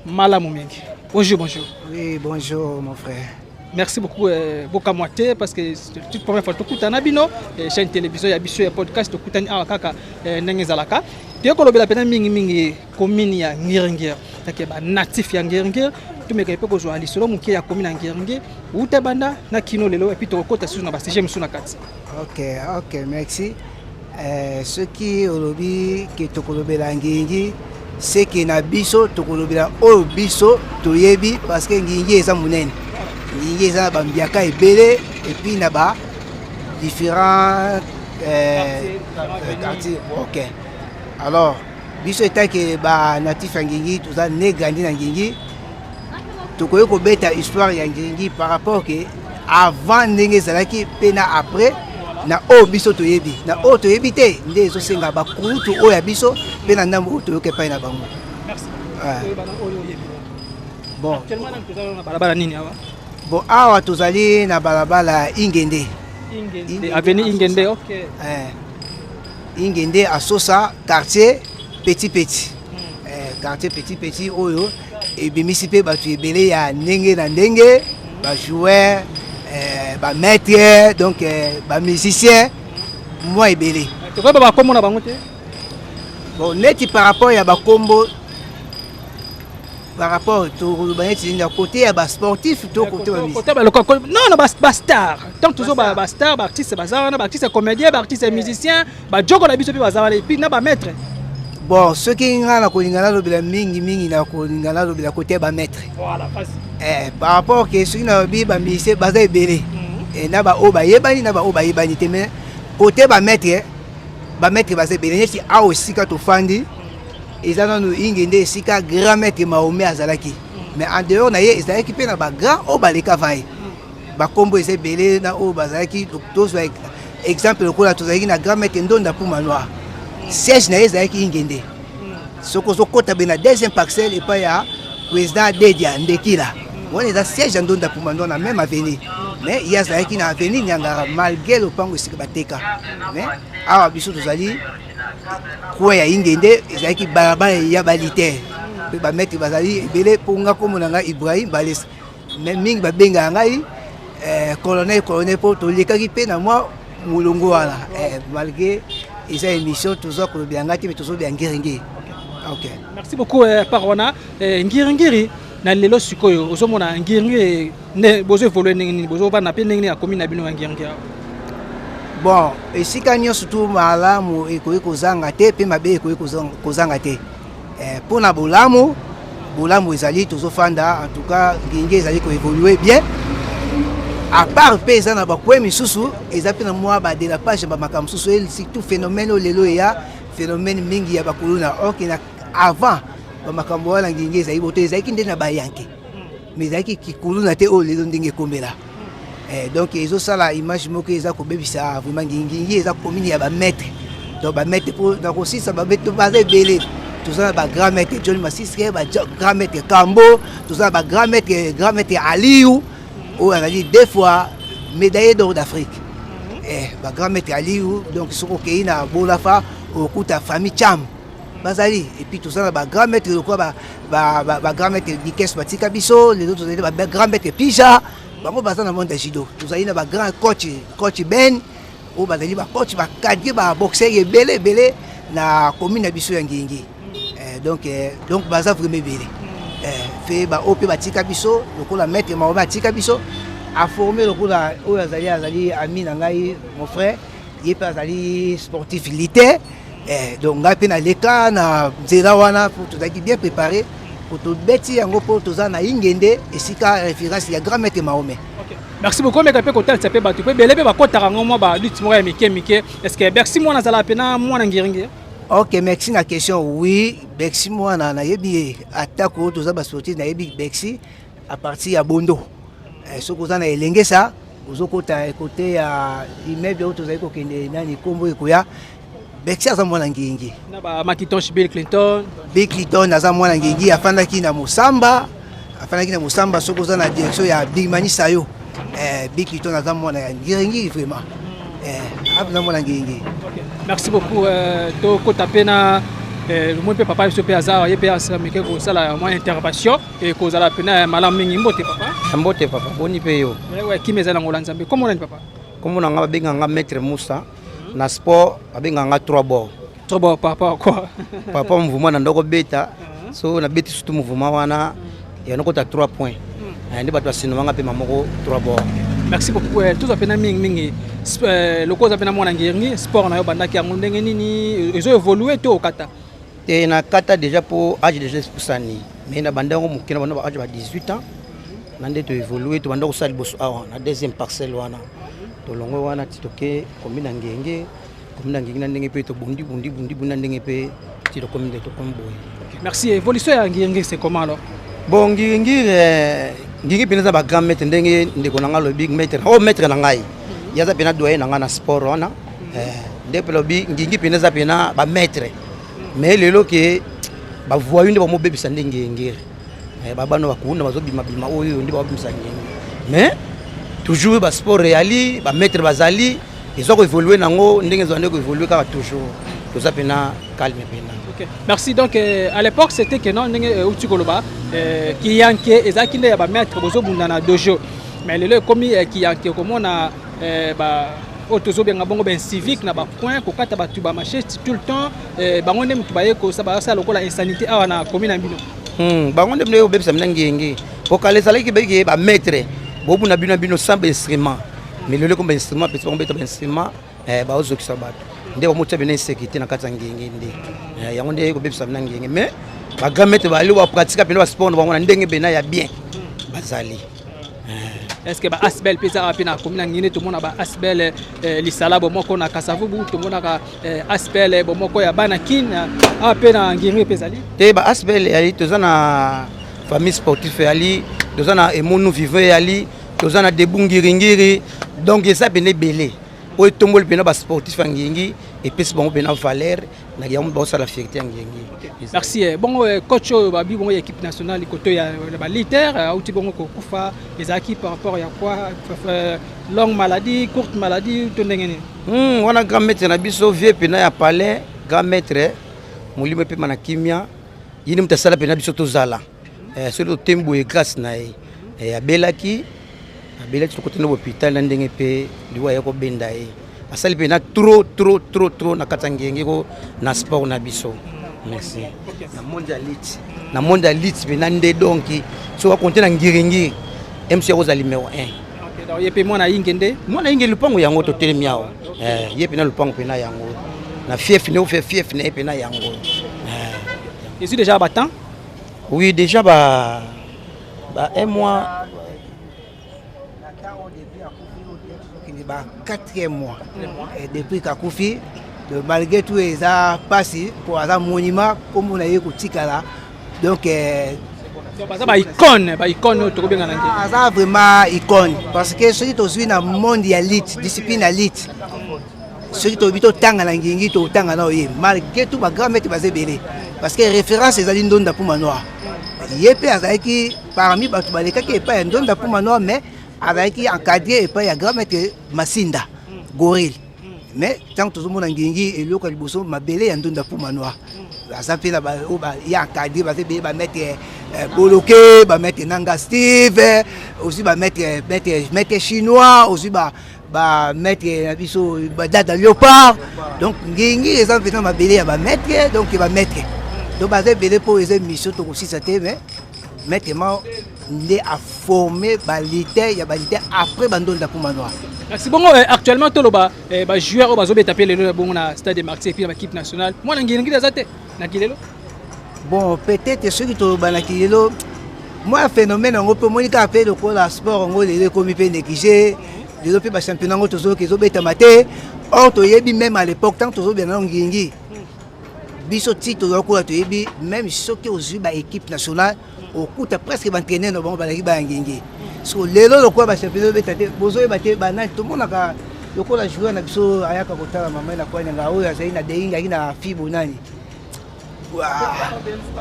malamu mingi. Bonjour, bonjour. Oui, bonjour mon frère. Merci beaucoup Bokamoite parce que c'est la toute première fois que tu as bino chaîne télévision ya biso ya podcast to kutani awa kaka ndenge zalaka. Te ko lobela pena mingi commune ya Ngiringi. Take ba natif ya Ngiringi. Tu me kepe ko zo ali solo muke ya commune ya Ngiringi. Uta banda na kino lelo et puis to kota suna ba CGM suna kati. OK, merci. Ce qui olobi ke to ko lobela Ngiringi c'est que na biso to ko lobela o biso to yebi parce que Ngiringi eza munene. Ngiringi eza ba mbiaka ebele et puis na ba différents quartiers. OK. Alors, biso état que ba natif Ngiringi tout ça né grandi na Ngiringi. To ko beta histoire ya Ngiringi par rapport que avant ndenge zalaki pena après na o biso to yebi na o to yebi te nde zo senga ba kutu o ya biso pena ndambo to yoke pa na bango. Merci. Bon. Actuellement nous allons na balabala nini awa? Bon awa tozali na balabala Ingende. Avenue Ingende, OK. Ingende Asosa quartier petit. Quartier petit oyo et bimisi pe batu ebele ya ndenge na ndenge ba joueur ba maître donc ba musicien moi ebele. To ko ba komona bango te? Bon neti par rapport ya ba kombo par rapport to ba neti na côté ya ba sportif to côté ba musique. Non, ba star. Tant toujours ba star, ba artiste bazana, ba artiste comédien, ba artiste musicien, ba joko na biso pe bazana et puis na ba maître. Bon, ce qui est na kolingana lobela mingi na kolingana lobela côté ba maître. Voilà, facile. Par rapport que ce qui na bi ba musicien baza ebele. Et na ba o ba yebani na ba o ba yebani te mais côté ba maître baza ebele neti a aussi ka to fandi. Ezana no Ingende sika grand maître Mahomet azalaki. Mais en dehors na ye ezalaki pe na ba grand o ba leka vai. Ba kombo ezebele na o bazalaki to so exemple ko la to zalaki na grand maître Ndonda pour manoir. Siège na ezalaki Ingende. Soko kota be na deuxième parcelle et pas ya président Dedia Ndekila. On est à siège Ndonda pour manoir na même avenue. Mais il y a ezalaki na avenue Nyangara malgré le pango sika bateka. Mais awa biso tozali quoi ya Ingende ezalaki balabala ya balitaire. Pe ba mettre bazali ebele ponga komona nga Ibrahim Bales. Mais mingi ba benga ngai colonel pour to lekaki pe na moi mulongo wala malgré esa émission toujours ko bianga te toujours bien Ngiringi. OK. Merci beaucoup Parwana Ngiringiri na lelo sikoyo ozomona Ngiringi ne bozo évoluer nini bozo ba na pe nini ya commune na bino Ngiringi. Bon, esika nyonso tu malamu ekoki kozanga te pe mabe ekoki kozanga te. Pona bolamu ezali tozofanda en tout cas Ngiringi ezali ko évoluer bien. À part pesa na ba kwemi susu ezapi na moi ba de la page ba makam susu surtout phénomène lelo ya phénomène mingi ya ba kuluna OK na avant ba makambo wala Ngiringi ezali boto ezali kinde na ba yanke. Mais ezali ki kuluna te o lelo ndenge kombela. Donc ils ont ça la image moko eza ko bebisa vraiment Ngiringi eza commune ya ba maître. Donc ba maître pour na aussi ça ba maître ba belé. Tout ça ba grand maître John Massiske ba grand maître Kambo, tout ça ba grand maître Aliou. On a dit deux fois médaillé d'or d'Afrique. Ba grand maître Aliou donc soko kei na bolafa au kuta famille Cham. Bazali et puis tout ça ba grand maître quoi ba grand maître Dikes Batika Biso, les autres ba grand maître Pija. Bango baza na monde judo. Tout ça ina ba grand coach Ben ou bazali ba coach ba cadre ba boxeur belé na commune na biso ya Ngiringi. Donc baza vraiment belé. fait ba OP batika biso lokola maître Mahomet atika biso a formé lokola oyo azali ami na ngai mon frère yé pe azali sportif militaire donc ngai pe na leka na nzela wana pour tozalaki bien préparé pour tobeti yango po toza na ingende esika référence ya grand maître Mahomet. Merci beaucoup mais pe kotel tsape batu pe belebe ba kotaka ngoma ba lutte mo ya mike est-ce que merci moi na zala pena moi na ngiringi. Ok, merci la question. Oui, Bexi, moi, na yebi attaque au toza basorti na yebi Bexi à partir à Bondo. Ce que vous en avez lingué ça, vous avez côté à immeuble où vous avez kokende nani kombo ekuya. Bexi aza mwana ngingi. Na ba Macintosh Bill Clinton. Bill Clinton aza mwana ngingi afanda ki na Musamba. Afanda ki na Musamba ce que vous en la direction ya Big Mani Sayo. Bill Clinton aza mwana ngingi vraiment. Aza mwana ngingi. Merci beaucoup. To kotapena le monde peut papa pe azar ye pe asamike ko sala moi intervention et ko sala pena malam mingi mbote papa. Mbote papa boni pe yo. Ouais kimeza na ngola nzambe. Comment on papa? Comment on nga benga nga maître Moussa na sport abenga nga 3 bords. 3 bords papa quoi? Papa mouvement na ndoko beta. So na beti surtout mouvement wana ya nokota 3 points. Ndi bato asino nga pe mamoko 3 bords. Merci beaucoup. Tout ça pena mingi le cause pena mona ngiringi sport na yo bandaki yango ndenge nini ezo évoluer to okata. Et na kata déjà pour âge de jeunesse pour sani. Mais na banda ngo mukina banda âge ba 18 ans. Nande to évoluer to banda ko sali boso awa na deuxième parcelle wana. To longo wana titoke komina ngenge na ndenge pe to bundi ndenge pe tito komina to komboy. Merci. Évolution ya ngiringi c'est comment alors? Bon ngiringi penza ba grand maître ndenge ndeko na ngalo big maître. Oh maître na ngai. Yaza pena doyen na ngana sport wana. Ndeko lobi ngiringi penza pena ba maître. Mais lelo ke ba voyou ndi ba mo bebisa ndenge babano bakunda bazobima oyo ndi ba bimisa ngenge. Mais toujours ba sport réali ba maître bazali ils ont évolué nango ndenge zo ndeko évoluer ka toujours to ça pena calme pena. OK. Merci donc à l'époque c'était que non ndenge uti koloba ki yanke ezaki nde ba maître bozo bunda na dojo. Mais lelo komi ki yanke komona ba autozobenga bongo ben civique na ba point ko kata ba tuba marché tout le temps bango ndem tubaye ko saba sa lokola insanité awa na commune mbino. Bango ndem leo bebisa mnangenge ko kale salaki bege ba maître bobu na bino sans instrument mais lelo comme instrument petit on beta instrument ba ozo kisabatu nde ba mutsa bena sécurité na kata ngenge ndi yango nde ko bebisa mnangenge mais ba grand maître ba lelo ba pratique pena ba sport bango na ndenge bena ya bien bazali. Est-ce que ba asbel pesa apina komina ngine to mona ba asbel lisala bomoko na kasavubu to mona ka asbel bomoko ya bana kin apena ngire pesali te ba asbel ali to zana famille sportive ali to zana emonu vivant ali to zana debungiri donc ça bene belé o tombol pena ba sportif ngingi et puis bon pena valeur na yamu ba sala fierté ngingi. Merci. Bon coach babi bon équipe nationale koto ya ba militaire outi bon ko kufa les équipes par rapport ya quoi longue maladie courte maladie to ndengene. Wana grand maître na biso vieux pena ya palais grand maître mulimo pe mana kimia yini mtasala pena biso to zala sur le tembo et grâce na ya belaki to kote na hôpital na ndenge pe liwa ya ko benda asali pena trop na katangenge ko na sport na biso. Merci. Na mondialite pena nde donc so wa compter na ngiringi MC Rosa numéro 1. OK donc yepe mona ingende lupango yango to telemiao yepe na lupango pena yango na fief ne fait fief ne pena yango. Je suis déjà battant. Oui déjà ba un mois. Ba 4e mois depuis Kakoufi malgré tout ils a passé pour un monument comme on a eu kotikala donc ça ba icône to benga nanga ça vraiment icône parce que ceux qui sont na monde ya elite discipline elite ceux qui sont tanga na ngingi to tanga na oye malgré tout ba grand maître bazebele parce que référence ezali ndonda pour manoir yepe azaki parmi batu baleka ke pas ndonda pour manoir mais avec encadré et pas ya grand maître Masinda Gorille mais tant que tout le monde ngingi et le kaliboso mabele ya ndonda pour manoir ça fait là ba ya encadré ba mettre boloké ba mettre nanga Steve aussi ba mettre chinois aussi ba mettre biso ba dada léopard donc ngingi les enfants mabele ya ba mettre donc il va mettre donc ba belé pour les mission to aussi ça mais maintenant nde a formé balité ya balité après bandonda pour manoir. Merci bon actuellement toloba ba joueur au bazo betaper le bon na stade de Marseille puis l'équipe nationale. Moi ngi dazate na kilelo. Bon peut-être ceux qui toloba na kilelo moi phénomène ngo pe monika appelé le la sport ngo les comme pe négligé les pe ba championnat ngo tozo ke zo beta maté or to yebi même à l'époque tant tozo bien ngi biso titre ko to yebi même ceux qui ont ba équipe nationale au coup presque entraîner no bon ba ngi so lelo lokwa ba championnat betate bozo ebate bana to monaka lokola joueur na biso ayaka kotala mama na kwa nyanga oyo azali na deinga ina fibo nani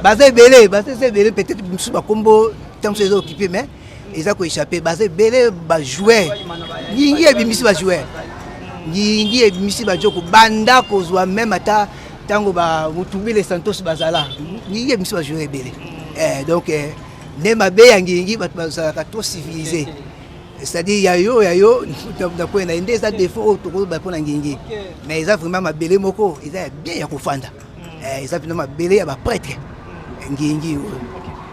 baza belé peut-être biso ba combo tant se occupé mais ils a ko échapper baza belé ba joueur ngi ebimisi ba joueur ngi ebimisi ba joko banda ko zwa même ata tango ba mutumbi les Santos bazala ngi ebimisi ba joueur belé donc ne mabe yangi bato bazalaka trop civilisé c'est-à-dire yayo na ko na inde ça défaut to ko ba pona ngingi mais ils a vraiment mabele moko ils a bien ya kofanda ils a vraiment mabele ya ba prêtre ngingi.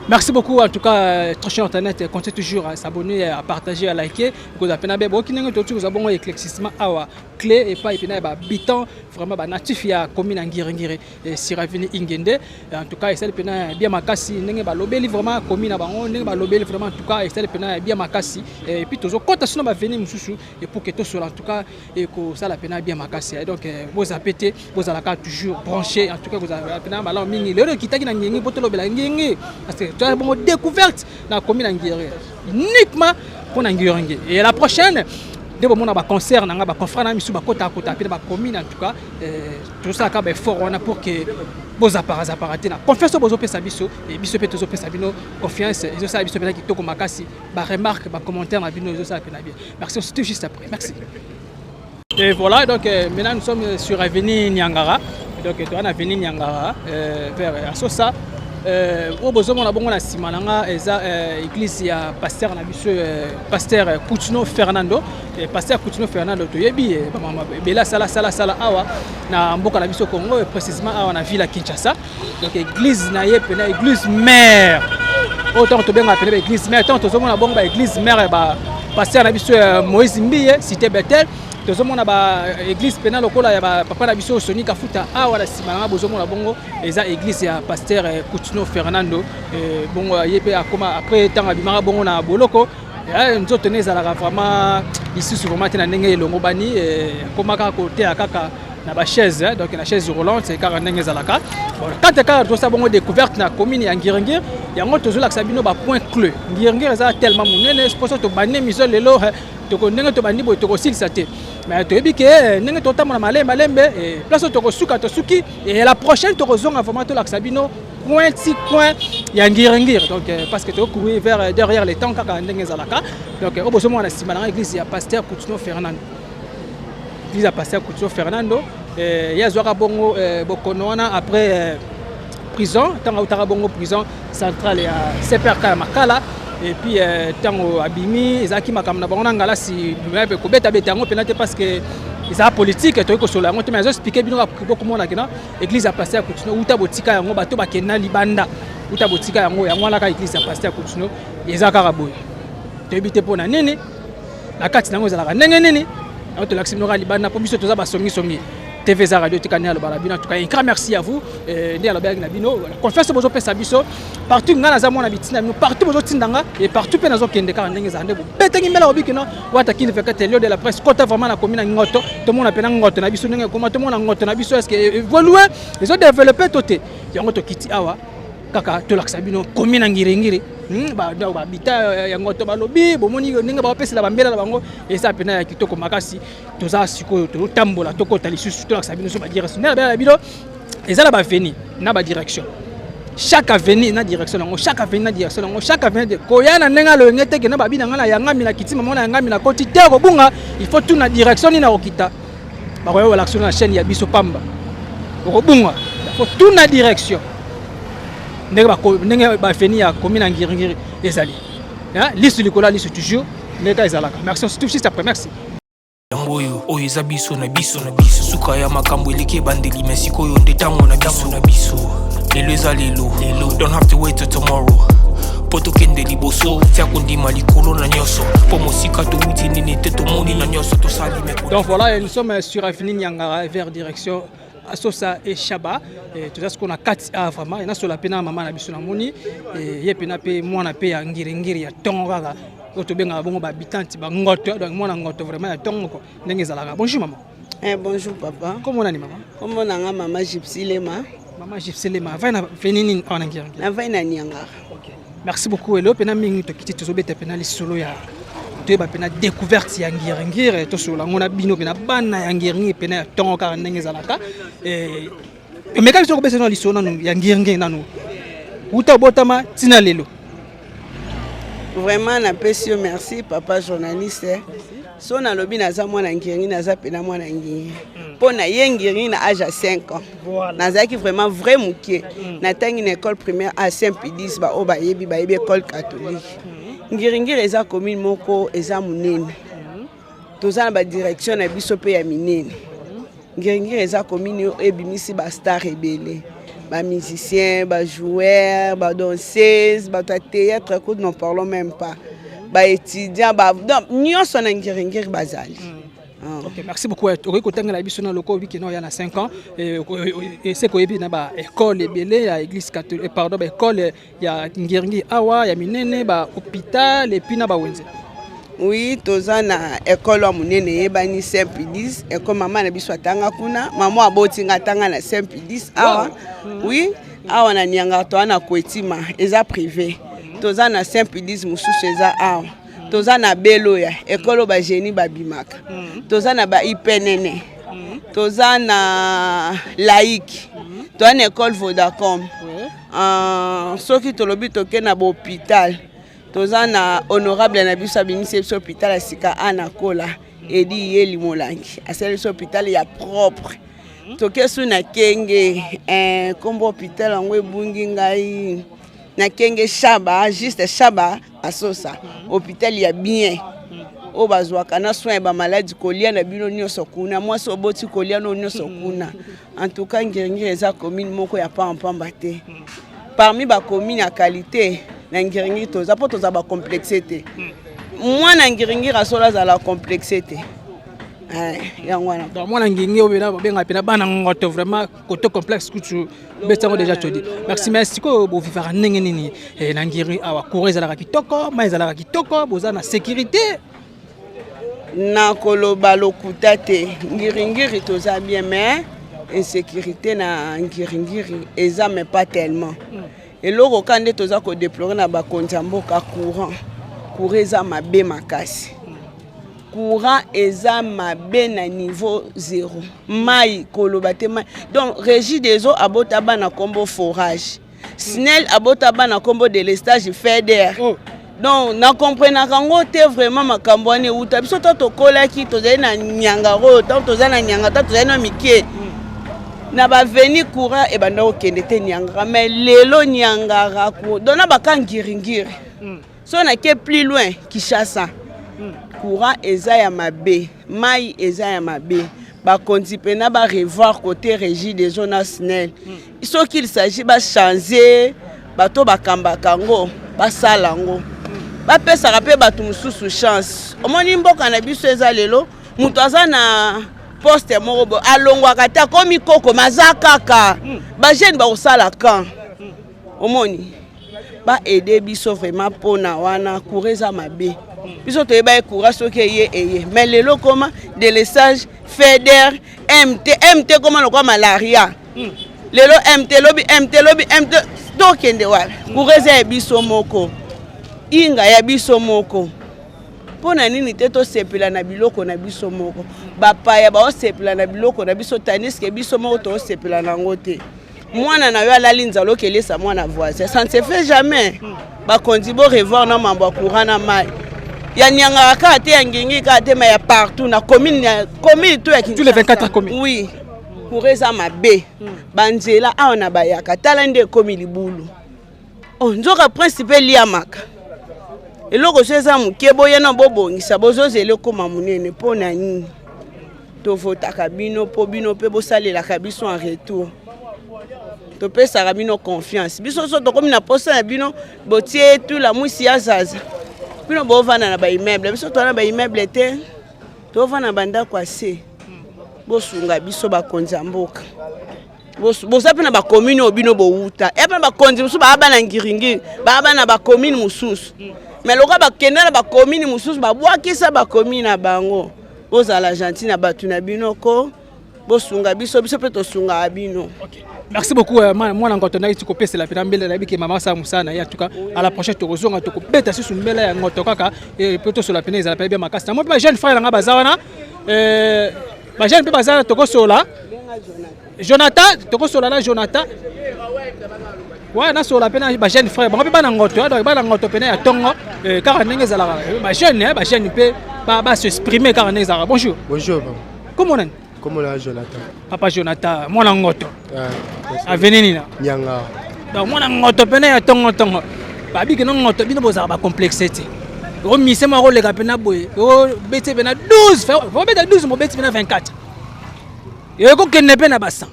Merci beaucoup en tout cas Trash Internet comptez toujours à s'abonner à partager à liker vous appelez bebo kinenge to vous abonner éclaircissement awa clé et pas epina ba bitan vraiment ba natif ya commune ngirengire et Siravini Ingende en tout cas c'est pena bien makasi ndenge ba lobeli vraiment commune bango ndenge ba lobeli vraiment en tout cas c'est pena bien makasi et puis tozo compte sur ba venir mususu et pour que tout soit en tout cas et que ça la pena bien makasi donc vous appéter vous allez toujours brancher en tout cas vous avez pena ba la mingi le kitaki na ngingi botolo bela ngingi parce que tu as bon découverte na commune ngirengire uniquement pour ngirengire et la prochaine de bon on a concert na ba confrère na misu ba kota kota pe ba commune en tout cas tout ça ka ba fort on a pour que vos appareils na confiance bozo pesa biso et biso pe tozo pesa bino confiance et ça biso pe ki to ko makasi ba remarque ba commentaire na bino ça pe na bien merci on se retrouve juste après merci. Et voilà donc maintenant nous sommes sur avenue Niangara donc tu as avenue Niangara vers Asosa au besoin on a bon na simananga eza église ya pasteur na biso pasteur Coutinho Fernando pasteur Coutinho Fernando to yebi bela sala awa na mboka na biso Congo précisément awa na ville ya Kinshasa donc église na ye pena église mère autant to benga pena église mère tant to zomona bon ba église mère ba pasteur na biso Moïse Mbiye cité Bethel tozomona ba église pénale lokola ya ba papa na biso Soni Kafuta awa la simana bozomona bongo eza église ya pasteur Coutinho Fernando bongo yepe akoma après tanga bimara bongo na boloko nzoto nezala vraiment ici sur vraiment na ndenge elongo bani komaka côté akaka na ba chaise donc la chaise roulante c'est car ndenge zalaka bon quand ka to sa bongo découverte na commune ya Ngirengire yango tozola sabino ba point clé Ngirengire za tellement munene sponsor to bané miso lelo to ndenge to bandi boy to silsa te mais to ebike ndenge to tamona malembe et place to ko suka to suki et la prochaine to zonga vraiment to la sabino point ya Ngirengire donc parce que to courir vers derrière les temps kaka ndenge zalaka donc obosomo na simana église ya pasteur Coutinho Fernando église ya pasteur Coutinho Fernando ya zwaka bongo bokonoana après prison tanga utara bongo prison centrale ya CPRK Makala et puis tango abimi ezaki makamna bango na ngala si bimepe ko beta yango penate parce que isa politique to ko solo yango te mais expliquer bino beaucoup mona kena église ya pasteur Coutinho uta botika yango bato bakena libanda uta botika yango la ka église ya pasteur Coutinho ezaka raboy to ebite pona nini la kati nango ezalaka ndenge nini on te l'accès libanda pour biso toza ba songi TV za radio tikania le balabina en tout cas un grand merci à vous ndi ala bag na bino confiance bozo pesa biso partout ngana za mona bitina bino partout bozo tindanga et partout pe nazo kende ka ndenge za ndebo betengi mela obikino wata kini fekate lio de la presse kota vraiment na commune ngoto to mona pena ngoto na biso ndenge comment to mona ngoto na biso est-ce que évoluer ils ont développé toté yango to kiti awa kaka to l'accès bino commune Ngirengire ba bita yango to balobi bomoni ndenge ba pesa la bambela bango et ça pena ya kitoko makasi toza siko to tambola to kota lisusu to l'accès bino so ba dire na ba bino et ça la ba veni na ba direction chaque avenue na direction nango chaque avenue na direction nango chaque avenue ko yana ndenga lo ngete ke na ba bina ngala yanga mina kitima mona yanga mina koti te ko bunga il faut tout na direction ni na okita ba ko l'action na chaîne ya biso pamba ko bunga il faut tout na direction ndenge ba feni ya commune Ngirengire ezali lisu likola lisu toujours ndeka ezalaka merci on se touche juste après merci yangoyo oyo eza biso na biso suka ya makambo eleki bandeli mais sikoyo nde tango na biso lelo eza lelo don't have to wait till tomorrow po tokende liboso tia kondima likolo na nyonso po mosika touti nini te tomoni na nyonso tosali meko. Donc voilà, nous sommes sur Avenue Niangara vers direction Asosa et Chaba. Tout ça ce qu'on a 4 A vraiment. Il y a sur la pena maman na biso na moni et ye pena pe mwana pe ya ngiri ya tonga otobenga bongo ba habitanti ba ngoto donc mwana ngoto vraiment ya tongo ko ndenge zalaka. Bonjour maman. Bonjour papa. Comment on a maman? Comment on a maman Gypsy Lema? Maman Gypsy Lema. Va na venini en ngiri. Na va na Niangara. OK. Merci beaucoup. Et là pena mingi to kiti to beta pena li solo ya to ba pena découverte ya ngiri to solo ngona bino pena bana ya ngiri pena ya tongo ka ndenge zalaka. Mais quand on besoin li solo nanu ya ngiri nanu. Uta botama tina lelo. Vraiment na pesio merci papa journaliste. So na lobi naza mwana ngiri naza pena mwana ngiri. Pona yengiri na âge à 5 ans. Naza ki vraiment vrai mukie. Na tangi na école primaire à Saint-Pédis ba oba yebi école catholique. Ngiri eza commune moko eza munene. Toza na ba direction na biso pe ya minene. Ngiri eza commune ebimisi ba star rebelle. Ba musiciens, ba joueurs, ba danseuses, ba théâtre, écoute, n'en parlons même pas. Ba étudiants, ba nous sommes en ngiri bazali. OK, merci beaucoup. Ori kotanga la biso na loko bi keno ya na 5 ans et c'est ko yebi na ba école ebele ya église catholique pardon ba école ya ngiri awa ya minene ba hôpital et puis na ba wenze. Oui, toza na école wa munene ebani Saint-Pédis, école maman na biso atanga kuna, maman aboti ngatanga na Saint-Pédis awa. Oui, awa na Niangara to na Kwetima, eza privé. Toza na Saint-Pédis mususu eza awa. Toza na Beloya, école ba génie babimaka. Toza na ba IPNN. Toza na laïque. Toza na école Vodacom. Soki tolobi toke na hôpital. Toza na honorable na biso abimisi hôpital à Sika Anakola edi yeli molangi. Asali hôpital ya propre. Toke su na kenge kombo hôpital ngo ebungi ngai na kenge Chaba, juste Chaba Asosa. Hôpital ya bien. O bazwaka na soin ba maladie kolia na bino nyonso kuna. Moi so boti kolia no nyonso kuna. En tout cas ngiri eza commune moko ya pamba te. Parmi ba commune à qualité na ngiri toza po toza ba complexité. Moi na ngiri rasola za la complexité. Yangwana. Donc moi na ngiri obena benga pena bana ngoto vraiment côté complexe que tu betango déjà tu dis. Merci ko bo vivara ndenge nini na ngiri awa koreza la kitoko, maiza la kitoko, boza na sécurité. Na koloba lokuta te. Ngiri toza bien mais insécurité na ngiri eza mais pas tellement. Et loko kande toza ko déplorer na ba kontamboka courant eza mabe makasi. Courant eza mabe na niveau 0. Mai koloba te mai. Donc régie des eaux abota bana kombo forage. Snel abota bana kombo de l'estage FEDER. Donc na comprendre kango te vraiment makambo ane uta biso to kola ki tozali na Niangara donc tozali na Niangara tozali na mikie. Na ba veni courant e banda okende te Niangara mais lelo Niangara ko dona baka ngiri. So na ke plus loin Kinshasa. Courant eza ya mabe, mai eza ya mabe. Ba kontipe na ba revoir côté régie des zones nationales. So qu'il s'agit ba changer bato bakamba kango, ba salango. Ba pesa rapé bato mususu chance. Omoni mboka na biso eza lelo, muto aza na poste moko alongwa kata komi koko mazakaka. Ba jeune ba osala kan. Omoni ba aider biso vraiment pona wana coureza mabe. Biso to eba courage soki eye mais lelo koma de lesage FEDER MT koma lokwa malaria. Lelo MT lobby to kende wala coureza ya biso moko inga ya biso moko pona nini te to sepela na biloko na biso moko bapaya ba osepela na biloko na biso taniske biso moko to osepela na ngote. Mwana na yo alali nzalo kelesa mwana voisin ça ne se fait jamais. Ba kondibo revoir na mambo courant na mai ya Niangara ka te ya ngingi ka te mais ya partout na commune tout ya Kinshasa. Tous les 24 communes. Oui. Coureza mabe. Banzela a ona bayaka tala nde komi libulu. Oh nzoka principal liamaka. Eloko seza mukebo yana bobongisa bozozele koma munene pona nini. To vota kabino po bino pe bosalela kabiso en retour. topesaka bino confiance biso so tokomi na posa na bino botie tout la mwisi ya zaza bino bovanda na baimmeuble biso tona baimmeuble te tovanda na bandako ase bosunga biso bakonzi ya mboka boza mpe na bacommune oyo bino bowuta epe na bakonzi mosusu baa bana ngiringiri baa bana bacommune mosusu mais loka bakende na bacommune mosusu babwakisa bacommune na bango bozala gentil na bato na bino ko bosunga biso mpe tosungaka bino. Merci beaucoup mwana ngoto na iti kopesela pena mbele na biki mama sa musana ya tuka à la prochaine tozonga to kopeta sisu mbele ya ngoto kaka poto sur la pena ezala bien makasi na mo pe jeune frère nga bazawana ba jeune pe bazana tokosola Jonathan tokosola na Jonathan wa na sola pena ba jeune frère bango pe bana ngoto donc bana ngoto pena ya tongo kaka ndenge ezala ba jeune pe ba se exprimer kaka ndenge ezala. Bonjour. Bonjour. Comment on Comment là Jonathan? Papa Jonathan, mwana ngoto. Avenini na. Nyanga. Donc mwana ngoto pena ya tongo. Babi ke ngoto bino boza ba complexité. O mise mo role ka pena boy. O bete pena 12, faut beta 12 mo bete pena 24. Et ko kenne pena basa.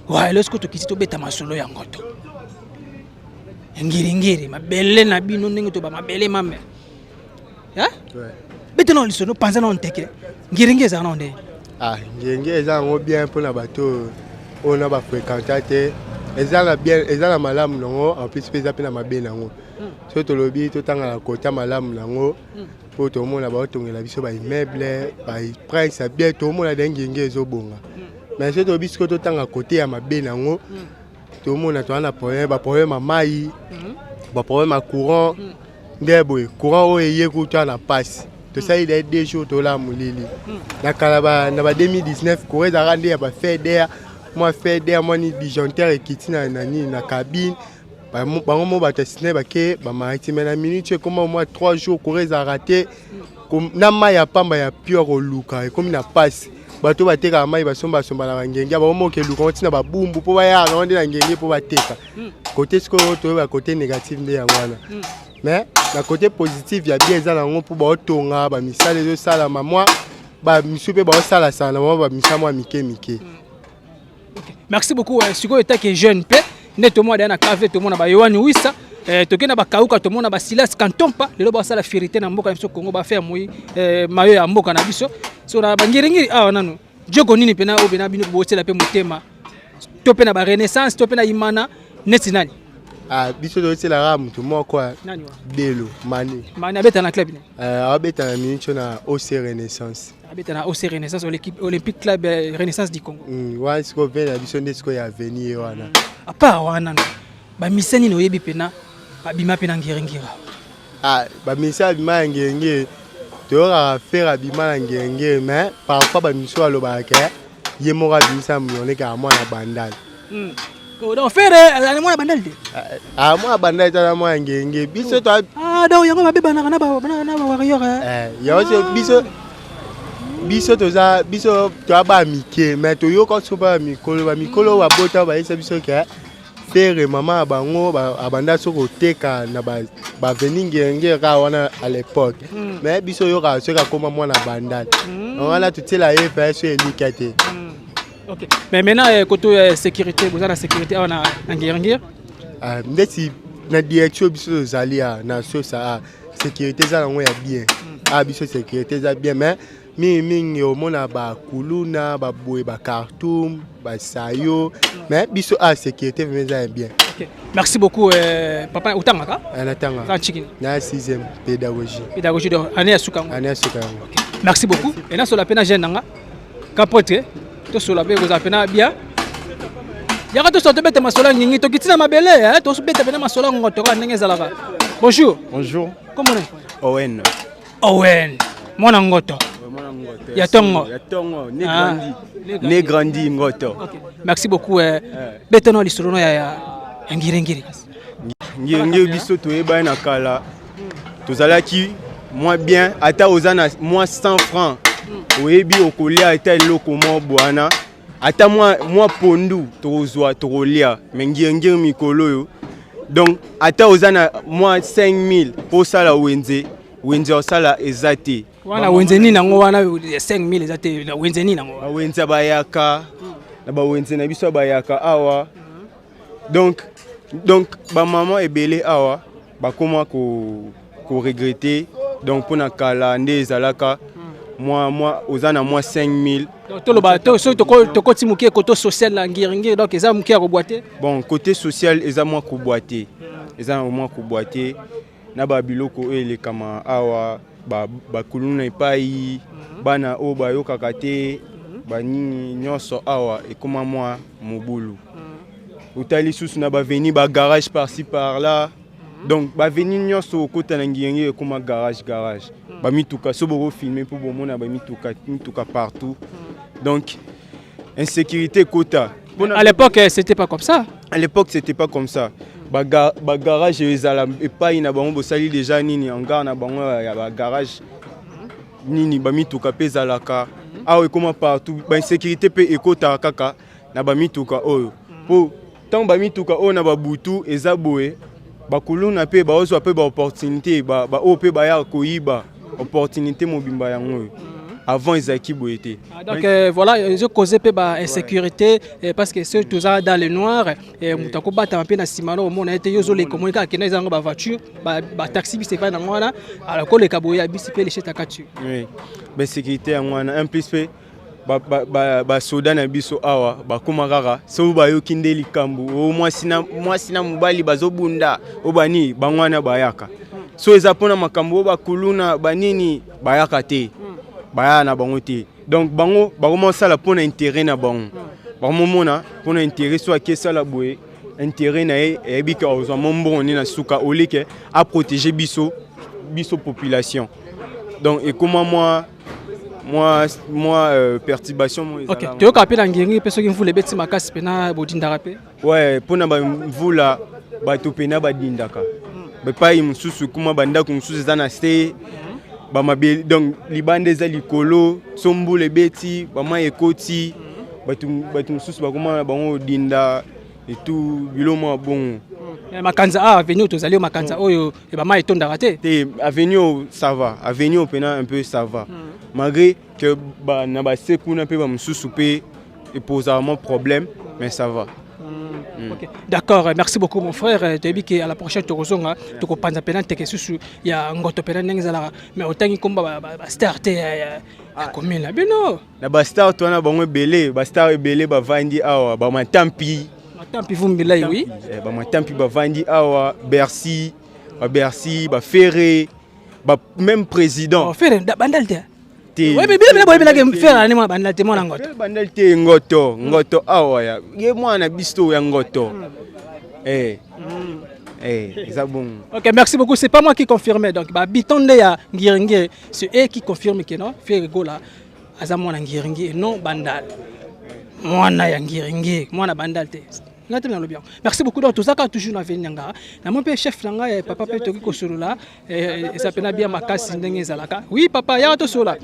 Ouais, lorsque to kisito beta masolo ya ngoto. Ngiri mabele na bino ndenge to ba mabele mame. Hein? Ouais. Bete no lisono panza no nteke. Ngiri za no ndenge. Ah, ngenge eza ngo bien pour na bato on a ba fréquenter eza bien eza malamu nango en plus pesa pe na mabe nango so to lobi to tanga na kota malamu nango pour to mona ba otongela biso ba immeuble ba price bien to mona ngenge ezobonga mais so to biso to tanga côté ya mabe nango to mona to ana problème mai ba problème à courant ndebo courant o eye ko to na passe. To ça il est des jours to la mulili na kalaba na ba 2019 ko za rande ya ba FEDER moi ni disjoncteur ekitina na cabine ba mo ba testine ba ke ba maritime na minute comme moi 3 jours ko za raté comme na mai ya pamba ya pure luka et comme na passe bato bateka mai basomba na ngenge ba mo ke luka tina ba bumbu po ba ya ronde na ngenge po bateka côté ce to ba côté négatif nde ya wana. Mais la côté positif il y a bien ça nango pour ba tonga ba misale zo sala moi ba misupe ba sala sana moi ba misamo mike. Merci beaucoup siko eta que jeune pe neto moi na cave to mona ba yoani wisa to kena ba kauka to mona ba Silas Kantompa lelo ba sala fierté na mboka biso Congo ba faire moi mayo ya mboka na biso so na bangiringiri awa nanu jogo nini pena obena bino botela pe motema to pena ba renaissance to pena imana neti nani. Ah, biso do c'est la ram tout moi quoi. Delo Mani abeta na club ni. Abeta na minute na OC Renaissance. Abeta na OC Renaissance l'équipe olympique club Renaissance du Congo. Wa siko vena biso ndesko ya venir wana. Apa wana ba miseni no yebi pena ba bima pena ngiringira. Ah, ba misa bima ngenge to ra faire bima ngenge mais parfois ba miso aloba ke yemora bimisa muyone ka moi na bandal. Donc faire moi bandal de. Ah moi bandal ta moi ngenge biso to donc yango mabeba na ba warrior ya biso toza biso to aba mike mais to yo ko so ba mikolo wa bota ba isa biso ke faire mama bango abanda so ko teka na ba veningenge ka wana à l'époque mais biso yo ka so ka koma moi na bandal on a tout la FS elikate. OK. Mais maintenant côté sécurité, vous avez la sécurité on a ngirngir. Ndeti na direction biso zalia na so ça sécurité za ngo ya bien. Biso sécurité za bien mais mingi au mona ba kuluna ba boye ba Khartoum ba sayo mais biso sécurité vraiment bien. OK. Merci beaucoup papa utangaka. Anatanga. Na 6e pédagogie. Pédagogie de année à Sukango. OK. Merci beaucoup. Et là sur la peine jeune nga capote to sur la peine vous appena bien. Yaka to soto bete masola ngingi to kitina mabele to bete bena masola ngoto ka ndenge zalaka. Bonjour. Bonjour. Comment on est? Owen. Owen. Mwana ngoto. Ya tongo. Ne grandi ngoto. OK. Merci beaucoup bete no lisolo no ya ngiri. Ngiri biso to eba na kala. Tozalaki moins bien ata ozana moins 100 francs. Oyebi okolia ata eloko mo bwana. Ata moi pondu tozwa tokolia ngiri mikolo yo. Donc ata ozana moi 5000 pour sala wenze osala ezate. Wana wenze ni nango wana 5000 ezate wenze ni nango. Wenze bayaka na ba wenze na biso bayaka awa. Donc ba maman ebele awa ba comment ko regretter donc pour na kala nde ezalaka moi ozana moi 5000 donc to loba to so to koti mukie côté social la ngiringi donc eza mukie a boiter bon côté social eza moi ko boiter eza au moins ko boiter na ba biloko ele kama awa ba kuluna epai bana o ba yokaka te bani nyonso awa et comment moi mobulu utali susu na ba veni ba garage par-ci par-là donc ba veni nyonso kota na ngienge comme garage ba mituka so boko filmer pour bomona ba mituka partout donc insécurité kota à l'époque c'était pas comme ça ba garage ezala epai na bango bosali déjà nini hangar na bango ya ba garage nini ba mituka pezalaka awe comme partout ba insécurité pe ekota kaka na ba mituka oyo po tant ba mituka oyo na ba butu eza boye ba kuluna pe ba ozwa pe ba opportunité ba o pe ba ya koyiba opportunité mobimba yango avant ezaki boyete donc voilà je causé pe ba insécurité parce que c'est tout ça dans le noir mutako bata pe na simano au monde était yozo les communica ke na zango ba voiture ba taxi bi c'est pas na ngwana alors ko le kaboya bi c'est pe les cheta katu oui ba sécurité ya ngwana un plus pe ba soda na biso awa ba kumakaka so ba yo kindeli kambu o mwasina mubali bazobunda obani bangwana bayaka so eza pona makambo ba kuluna banini bayaka te baya na bango te donc bango bakoma sala pona intérêt na bango bakomona pona intérêt so akesa la boye intérêt na e bika ozwa mombo ni na suka oleke a protéger biso population donc et comment moi perturbation moi OK tu ka pela ngiringi peso ki mvula beti makasi pena bodindaka pe ouais pona ba mvula bato pena badindaka ba pai mususu kuma bandako mususu zana stay ba mabeli donc libande za likolo sombule beti ba ma ekoti bato mususu bakoma bango dinda et tout bilomo bon makanza avenue tozali makanza oyo e ba ma etondaka te avenue ça va avenue pena un peu ça va malgré que ba na ba sekuna pe ba mususu pe et pose un problème mais ça va. OK d'accord merci beaucoup mon frère tu dis à la prochaine tokozonga tokopanza pena teke susu ya ngoto pena ngezala mais otangi komba ba star te commune la bino na ba star to na bango belé ba star belé ba vandi awa ba matampi vumbilai oui ba matampi ba vandi awa Bercy ba Ferré ba même président Ferré bandalte oui mais bien que faire ani bandalte mona ngoto bandalte ngoto awa ya ye mwana bisto ya ngoto ça bon. OK merci beaucoup c'est pas moi qui confirmais donc ba bitonde ya ngiringi c'est eux qui confirme que non Ferré gola aza mwana ngiringi non bandal mwana ya ngiringi mwana bandalte merci beaucoup donc tout ça quand toujours na venanga na mon père chef nanga papa pe toki ko solola ça pena bien makasi ndenge zalaka oui papa ya to sola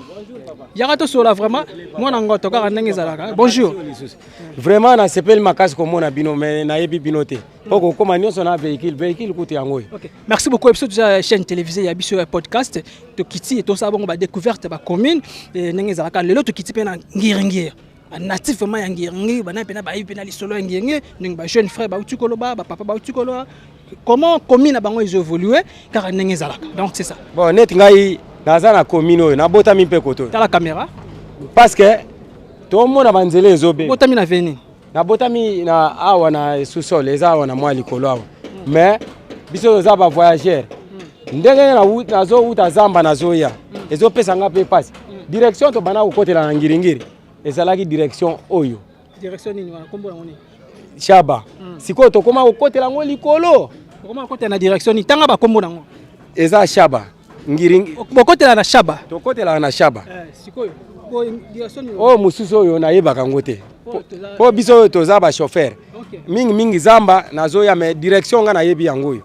vraiment moi nango to ka ndenge zalaka bonjour vraiment na sepel makasi ko mona bino mais na yebi binote poko koma nyonso na véhicule kuti yango. OK merci beaucoup episode de chaîne télévisée ya biso podcast to kiti to ça bon ba découverte ba commune ndenge zalaka lelo to kiti pe na ngiringi natif vraiment ya ngiringi bana pena ba pena lisolo ngiringi ning ba jeune frère ba utikolo ba papa ba utikolo comment commune bango ils évolué car ndenge zalaka donc c'est ça bon net ngai naza na commune na botami mpe koto ta la caméra parce que to mona banzele ezobe botami na veni na botami na awa na sous-sol eza awa na mwa likolo awa mais biso za ba voyageur ndenge na zo uta zamba na zoya ezo pesa nga pe passe direction to bana ko kotela na ngiringiri ezalaki direction oyo direction nini wana kombo ngoni Shaba siko to koma okotela ngo likolo koma okotela na direction ni tanga ba kombo nango eza Shaba ngiringi okotela na Shaba to kotela na Shaba siko ko direction o mususu oyo na yebaka ngote po biso toza ba chauffeur mingi zamba nazoya mais direction nga na yebi yango yo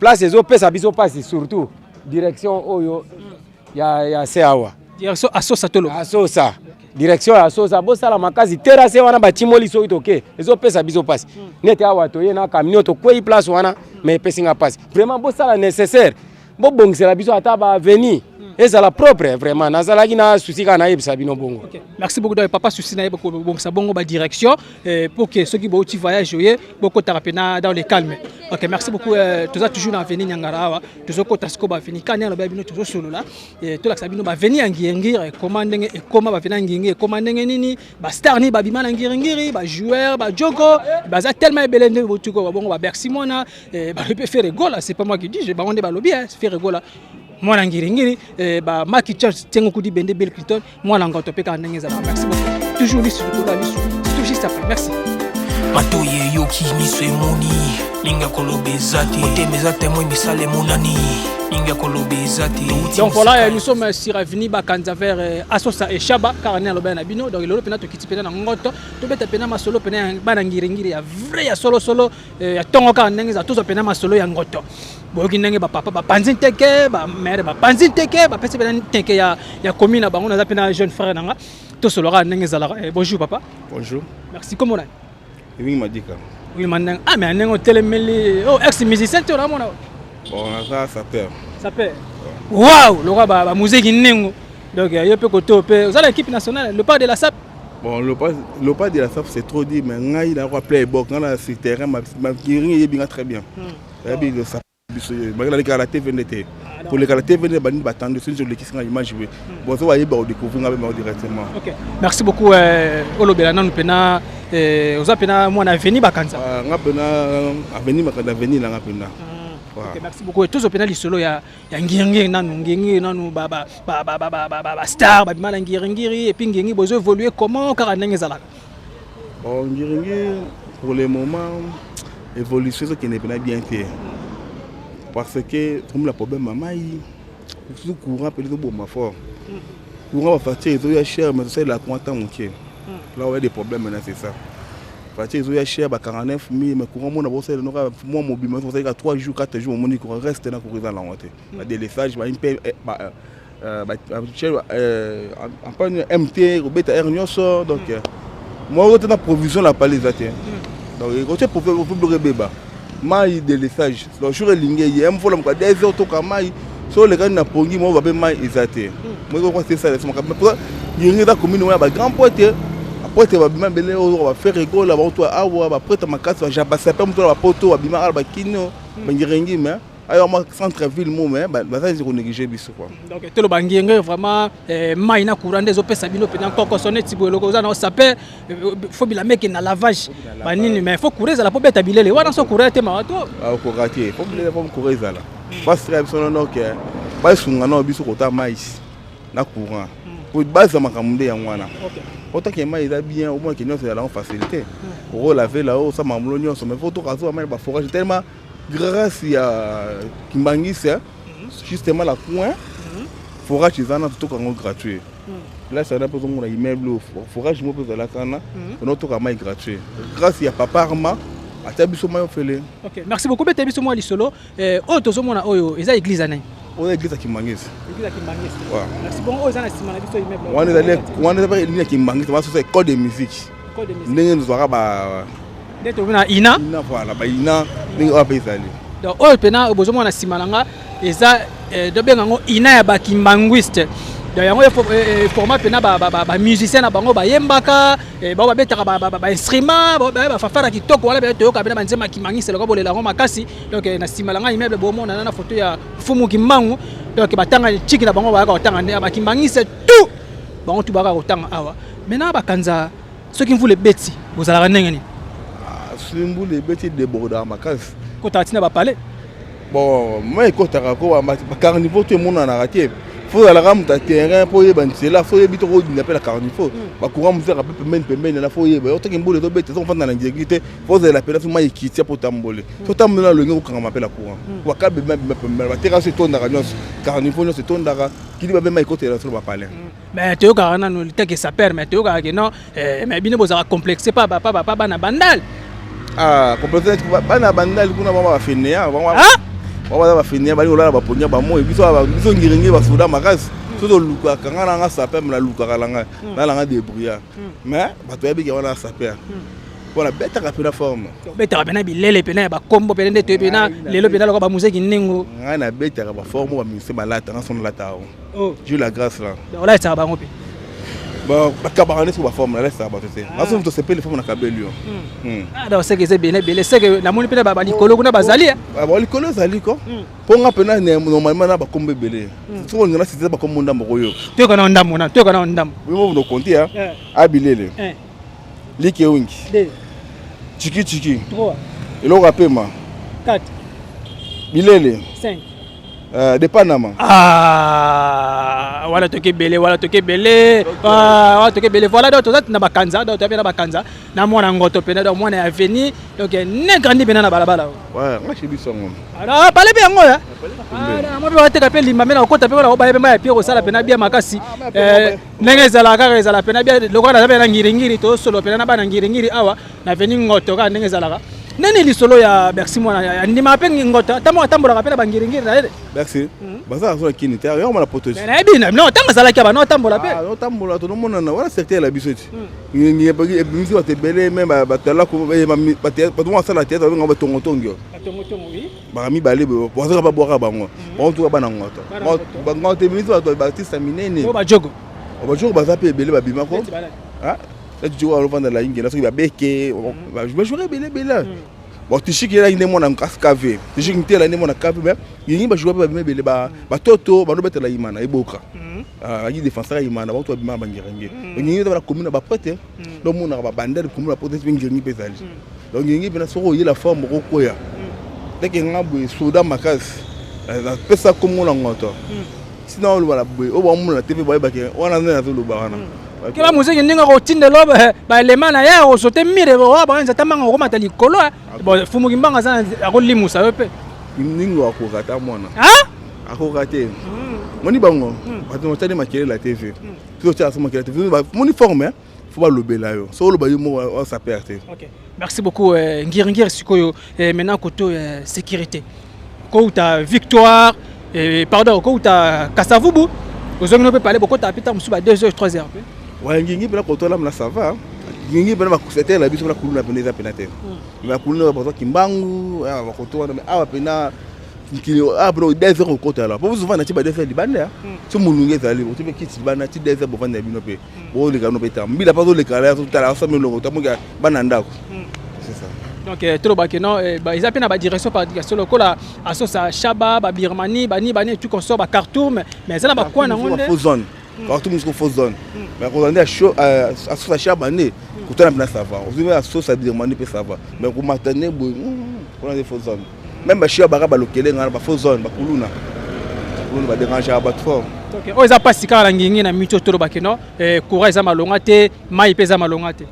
place ezo pesa biso passe surtout direction oyo ya seawa direction asosa tolo asosa direction ya sosa bosala makazi terrasse wana batimoli so itoke ezopesa biso passe nete awa toye na camion to kwei place wana mais pesinga passe vraiment bosala nécessaire bobongisela biso ata ba avenir ezala propre vraiment nazalaki na souci kaka nayebisa bino bongo. Merci beaucoup de papa souci na yeba bon ça bongo ba direction pour que ceux qui vont au voyage beaucoup tarapena dans le calme. OK, merci beaucoup tous a toujours na venir nyangarawa tous ko tasko ba venir kana lo ba bino tous solo là et tout la sabino ba venir ngingiri commanding et comment ba venir ngingiri commanding nini ba star ni ba bima ngingiri ba joueur ba jogo ba za tellement belende botuko bongo ba Bercy mona ba peut faire rigolo, c'est pas moi qui dis, je ba on ba lobby faire rigolo. Moi ngiri ba Maki Charles tengo kudi bende Bill Clinton moi la ngoto peka ndengeza. Merci beaucoup. Toujours li sur la liste. Tout juste après. Merci. Matoye yoki miso emoni linga kolobezati otemezate moi misale monani linga kolobezati. Donc voilà, nous sommes sur avenue Bakanza vers Asosa et Shaba car on a bino donc le pena to kiti pena ngoto to beta pena masolo pena bana ngiri ya vrai ya solo ya tongo ka ndengeza to pena masolo ya ngoto. Boki ndenge ba papa ba panzi teke ba mère ba panzi teke ba pese pena teke ya commune bango na pena jeune frère nanga to solo ka ndengeza la. Bonjour papa. Bonjour. Merci, comment on a? Oui, Madika. Oui, maintenant. Ah, mais on a télémélé. Oh, ex-musicien, tu as mon. Bon, ça perd. Ça perd. Waouh, le roi va musique in. Donc, il y a peu de vous avez l'équipe nationale, le pas de la SAP. Bon, le pas de la SAP, c'est trop dit, mais il a un playbook. Dans le terrain, ma guérin est bien très bien. Le SAP. Les karaté venaient. Pour les karaté venaient, ils battent sur l'équipe qui a joué. Bon, ça va y découvrir directement. Ok. Merci beaucoup. Olobelana nous pena. Vous avez pena moi na venir Bakanza. Na pena avenir Bakanza venir na pena. Ok, merci beaucoup. Tous au pena lisolo ya ngiri nanu ba star ba bimala ngiri et puis ngiri bozo évoluer comment car ndenge zala. Bon ngiri pour le moment évolution qui n'est pas bien fait. Parce que comme le problème maman il courant peut-être bon ma fort. Courant va faire ils ont cher mais c'est la quantité moitié. Là où il y a des problèmes maintenant c'est ça. Parce que ils ont cher ba 49 000 mais courant mon bossé moi mobile mais ça 3 jours 4 jours mon courant reste dans courir dans la honte. La délaissage ba impé en pas MT ou bêta Ernioso donc moi on a provision la palais até. Donc il faut pour bébé mai de l'essage donc jour lingé il me faut la quoi des autres comme mai sur les gars na pongi moi va be mai exaté moi je crois c'est ça c'est mon cap il y a une commune ouais ba grand pote après tu va bien belé on va faire rigole là toi ah ouais ba prête ma casse j'ai passé pas moi la poto ba bima ba kino ba ngirengi mais alors moi centre ville moi mais ba ça je négliger biso quoi donc te lo bangienge vraiment mai na courant des opesa bino peut encore sonner tibolo ko za na sapé faut bila mec na lavage ba nini mais faut courir la pobeta bilele wana so courir te ma to ah ko raté faut bila faut courir za là pas très son non que ba sunga no biso ko ta mai na courant pour base makamde ya mwana autant que mai ça bien au moins que nous c'est la facilité pour laver là-haut ça mamulo nyonso mais faut to kazo mai ba forage tellement grâce à Kimbangis, justement la coin, forage ils en ont tout gratuit. Là ça n'a pas besoin d'un immeuble, forage moi pour la cana, notre campagne gratuit. Grâce à Papa Arma, à Tabiso Mayo Fele. Ok, merci beaucoup. Tabiso Mayo Lisolo. Oh, tous on a oh, ils ont église à Nain. On a église à Kimbangis. Église à Kimbangis. Merci beaucoup. Oh, ils ont un ciment à immeuble. On est allé à Kimbangis, on va faire code de musique. Code de musique. Nous aura ba. Ina voilà ba ina ni opezali donc o pena obozo mona simalanga eza do bengango ina ya bakimbanguiste donc yango format pena ba musicien na bango ba yembaka ba betaka ba instrument ba fafara kitoko wala ba toyoka pena banzema kimangise lokabo bolela ngo makasi donc na simalanga immeuble bo mona na photo ya fumu kimbangu donc batanga chiki na bango ba ka tanga ne ba kimangise tout bango tu ba ka tanga awa maintenant bakanza ceux qui voulaient beti vous allez rendre ngani Simbu les bêtises débordent à ma case. Quand tu n'as pas parlé. Bon, moi, quand tu as carnivore, tout le monde en a raté. Il faut aller à terrain pour y aller. C'est là, il faut y aller trop d'une appel à carnivore. Il faut y aller à faut y aller. Il faut y aller bêtes, ils sont dans l'intégrité. Il faut y aller à la maille qui tient pour t'emboler. Il faut t'emmener le nez quand on m'appelle à courant. Il faut y aller à terrasse, c'est ton carnivore, c'est ton dara. Qui dit même écouter la sur parler. Mais tu as un nom qui s'appelle, mais tu as non, mais bien vous avez complexé pas na bandal. Ah, complètement bana bandal kuna mama bafenia baba bafenia bali olala baponya ba moyo biso ngiringi basuda makasi soto luka kangana nga sape na luka kalanga na langa débrouillard mais bato yabi ke wana sape Voilà, bête à la forme. Bête à la billet, pena, combo, pena, pena, les lopena, la musique, ningo. On a bête à la forme, on va me faire malade, on son latao. J'ai la grâce là. Là, ça va romper. Bon, la cabaret sur la forme, là, ça va te faire. Là, on te sépare les formes de la cabellure. Ah, donc c'est que c'est bien, c'est que la monnaie pena, bah, Nicolo, on a basali. Ah, bon, Nicolo, Zali, quoi. Pour un peu, normalement, on a pas comme bébé. Si on a cité, pas comme mon dame, tu es qu'on a un dame, tu es qu'on a un dame. Oui, on nous compte, hein. Abilé. Liké Wink. Chiki. 3. Et l'on rappelle, 4. Bilele. 5. De Panama. Ah, voilà toke belé, voilà toke belé. Voilà toke belé. Voilà donc toi tu n'as pas kanza, donc tu as bien pas kanza. Na moi na ngoto pena donc moi na avenir donc ne grandi bena na balabala. Ouais, moi je suis songo. Ah, parler bien ngoya. Ah, moi ba te kapeli mama na ko tape na ko ba ba pire osala pena bien makasi. Nenge zala ka zala pena bien lokwa na pena ngiringiri to solo pena na bana ngiringiri awa na avenir ngoto ka nenge zala ka. Nani lisolo ya Bercy mwana ndima ape ngota tamo atambola kapela bangiringiri na yede Bercy baza zo kini te yo mala potos na ebina no tanga zala kia ba no tambola pe no tambola to no mona na wala secteur la bisoti ngi bagi bimisi wa te bele même ba tala ko ba te ba to sala te ba ngaba tongo tongo oui ba mi bale bo baza ba boka bango on to ba na ngoto ba ngoto bimisi wa to ba tisa minene ba jogo baza pe bele ba bima ko ah là tu vois on va dans la ligne là ça va beke je jouer bele bon tu sais que là il est mon en cascave tu sais que là il est mon en cave mais il va jouer ba bele ba toto ba no betela imana eboka ah il défenseur imana ba to bima bangirenge il va la commune ba pote donc mon ba bandere commune la pote bingirenge bezali donc il va so il la forme ko ya dès que ngabwe soda makas la pesa comme mon ngoto sinon on va la boy o ba mon la tv ba ba ke on a na zo lo ba wana ke ba muziki ndinga ko tindelo ba elemana ya ko sote mire ba ba nza tamanga ko mata likolo bo fumu kimbanga sana akolimusa yo pe ningo akokata mwana ah akokate moni bango bato motali makele la tv tout ça sama makele tv moni forme faut ba lobela yo so lo ba yo mo sa perte. OK, merci beaucoup Ngiringiri sikoyo maintenant côté sécurité ko ta victoire pardon ko ta Kasavubu ozongi no pe parler beaucoup ta pita musu ba 2h 3h pe ouais ngingi pela koto la ça va ngingi pela c'était la biso la kuluna peneza penate ba kuluna ba kimbangu ba koto na awa pena nkilo abro 2h koto la pour souvent na ti ba 2h libanda so mulunge zali to be kiti bana ti 2h bo vanda bino pe bo le kano peta mbila pa zo le kala so tala so melongo to muga bana ndako c'est ça. Donc trop ba que non ba ils appellent ba direction par direction lokola asosa Shaba ba Birmanie ba ni tout consort ba Khartoum mais ça là ba quoi na ngonde Khartoum c'est une fausse zone. Mais quand on est à sauce à Chabane, quand on a ça va. On dit à sauce à Birmanie peut ça va. Mais pour maintenir on a des fausses zones. Même à Chabara ba lokele ngana ba fausse zone ba kuluna. Kuluna ba déranger à battre fort. Donc on a pas si kala ngingi na mito toro ba keno courage za malonga te mai pesa malonga te.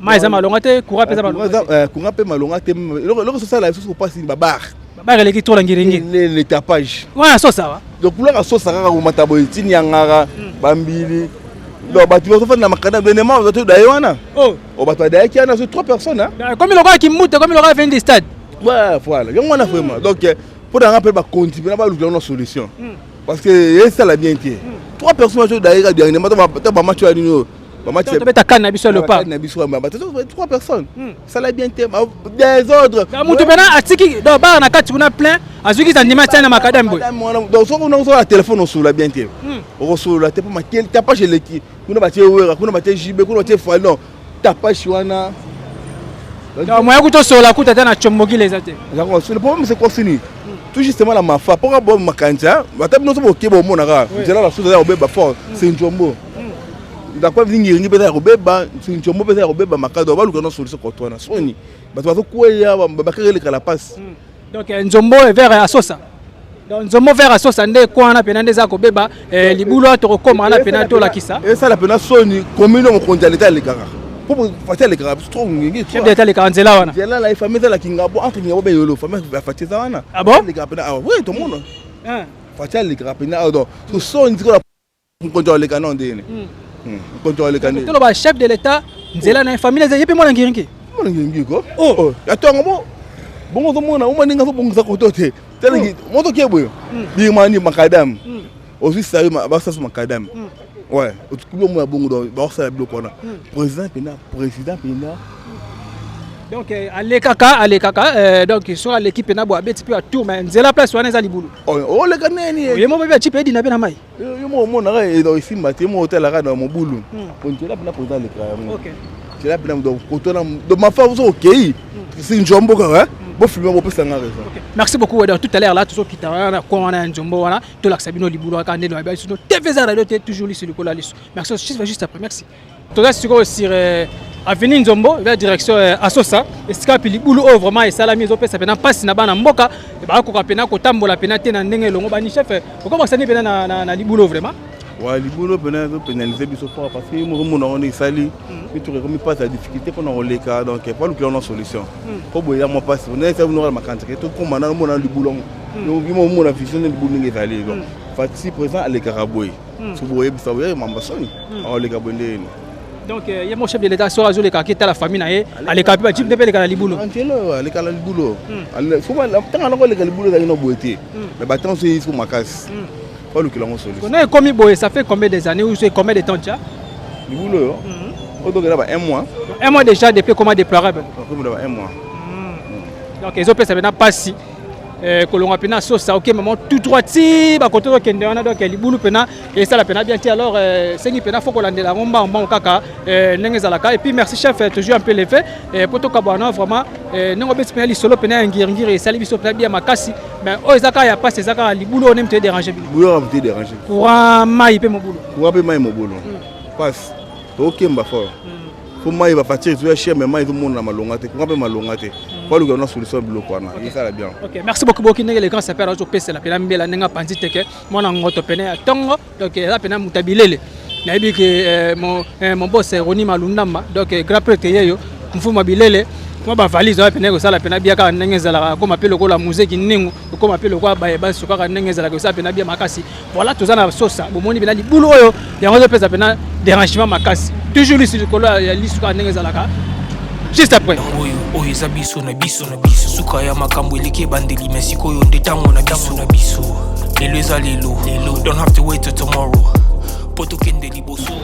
Mai za malonga te courage pesa malonga te. Courage pe malonga te. Le ça la sauce pas si ba bar. Ba releki to la ngiringi. Le tapage. Ouais ça ça va. Donc pour la sauce ça ka ko matabo tini yangara bambili. Donc ba tu vas faire na makana vraiment ba to daïwana. Oh ba to daïki na 3 personnes hein. Comme le gars qui monte comme le gars vient du stade. Ouais voilà. Yo on a vraiment. Donc pour un rappel ba continuer ba trouver une solution. Parce que ça la bien été. 3 personnes to daïka dernièrement ba match à l'union. Ba match ta canne na biso le pas. Na biso ba 3 personnes. Ça la bien été. Des ordres. Mutu bena atiki do ba na kati kuna plein. Azuki za ndima tana makadam boy. Donc so on a téléphone sur la bien été. On sur la te pas maquel ta pas chez l'équipe. Kuna ba tie wera, kuna ba tie jibe, kuna ba tie fall non. Ta pas chwana. Donc moi kuto sur la kuta tana chombogi les até. D'accord, le problème c'est quoi fini. Tout justement la mafa pour ba makanja, ba ta bino so bo kebo mona ka. Jela la souza ba fort, c'est un jombo. D'accord, vingi pesa ko beba, c'est un jombo pesa ko beba makado ba lukana solution ko twana. Soni. Ba to ko ya ba kere le kala passe. Donc Nzombo vers Asosa. Donc Nzombo vers Asosa ndé kwa na pena ndeza ko beba libulo to koma na pena to la kisa. Et ça la pena soni commune on konja l'état le kara. Pour faire les kara trop ngi. Chef d'état le kanzela wana. Jela la famille la kingabo entre ngabo be yolo famille va fatiza wana. Ah bon? Les kara pena ah oui tout le monde. Fatia les kara pena ah donc so soni ko konja le kanon ndene. Konja le kanon. To le chef de l'état nzela na famille za yepe mona ngiringi. Mona ngiringi ko. Oh, attends mo. Bon to mona uma ninga so bonga ko tote. Tele moto kebwe. Birmanie makadam. Aussi ça ba ça makadam. Ouais, au tout mo bongo do ba ça bloc on. Président pena Donc allez kaka donc sur l'équipe na bo abeti pe tour mais nzela place wana za libulu. Oh le kaneni. Yemo ba type edi na be na mai. Yemo mona ga edo isimba te mo hotel ga na mobulu. On tela bina poza le ka. OK. Tela bina do kotona do ma fa vous OK. C'est une jombo ka bo filmer bo pesa ngare ça. OK. Merci beaucoup tout à l'heure là tout qui ta ko wana njombo wana to la sabino libulu ka ndelo ba sur TV za radio toujours li sur le cola lisu. Merci juste après merci. Tout ça sur Avenue Nzombo vers direction Asosa esika pilibulu o vraiment et salami zo pesa pena passe na bana mboka ba ko kapena ko tambola pena te na ndenge longo bani chef ko ba sani pena na libulu vraiment wa libulu pena zo pénaliser biso fort parce que mo na on sali et tu remis pas la difficulté qu'on a leka donc pas le plan solution ko boya mo passe on est ça nous la makantike to ko mana mo na libulu donc mo na vision libulu ngi sali donc fati présent à les caraboy so boye bisa boye mambasoni on les cabondeni. Donc il y a mon chef de l'état sur azul les kakita la famille nae ale kapi ba type de pele kala libulu antelo ale kala libulu ale souvent tanga ngo le kala libulu na boité mais batant c'est sur makas pas le kilongo solution on est commis boy ça fait combien des années ou c'est combien de temps déjà libulu on doit là 1 mois déjà depuis comment déplorable comme là 1 mois donc ils ont fait ça maintenant pas si kolonga pena sosa OK maman tout droit ti ba koto kende wana donc libulu pena et ça la pena bien ti alors sengi pena faut kolandela ngomba ngomba kaka ndenge zalaka et puis merci chef toujours un peu les faits pour to kabana vraiment nengo beti pena li solo pena ngiri sali biso pena bien makasi mais o ezaka ya passe ezaka libulu on aime te déranger libulu on te déranger courant mai pe mobulu courant pe mai mobulu passe OK mba fort faut mai va partir tu es cher mais mai tout monde na malonga te courant pe malonga te pas le gars solution bloc wana et ça la bien. OK merci beaucoup beaucoup ndenge les grands s'appelle au PC la pena mbela nenga panzi teke mona ngoto pena tongo donc la pena mutabilele na yebi que mon boss Roni Malundamba donc grand prêtre yeyo mfuma bilele moi ba valise va pena ko sala pena bia ka ndenge zala ko mapelo ko la musique ningu ko mapelo ko ba ba suka ka ndenge zala ko sa pena bia makasi voilà tout ça na sosa bomoni bina libulu oyo ya ngoto pesa pena dérangement makasi toujours li sur ko la li suka ndenge zala ka juste après oyo eza biso na biso suka ya makambo eleki ebandeli mais sikoyo nde ntango na biso lelo eza lelo don't have to wait till tomorrow po tokende liboso.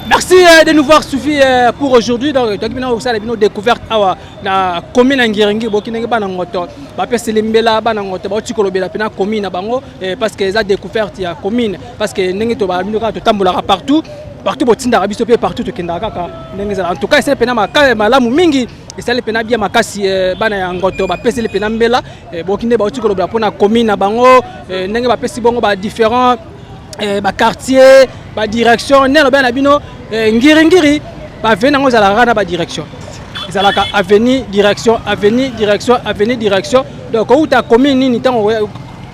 Merci de nous voir suivi pour aujourd'hui. Donc, vous avez une découverte à la commune Ngiringi, Bokinenge Banangoto, Bapeselimbela, Banangoto, Bautikolobela, Pena commune Bango, parce que la découverte il y a commune, parce que Nengeto Banuka, Tambolara partout, Botinda Rabisopé, partout au Kendaka. En tout cas, c'est Pena Malamu Mingi, et c'est le Pena Bia Makasi, Banangoto, Bapesel Penambela, Bokinde Bautikolobela, Pona commune Bango, Nenge Bapesibongo, différents quartiers, direction, Nelobin Ngiringiri, venir à la rana direction. Ils ont la avenue, direction. Donc, où tu as commis ni temps,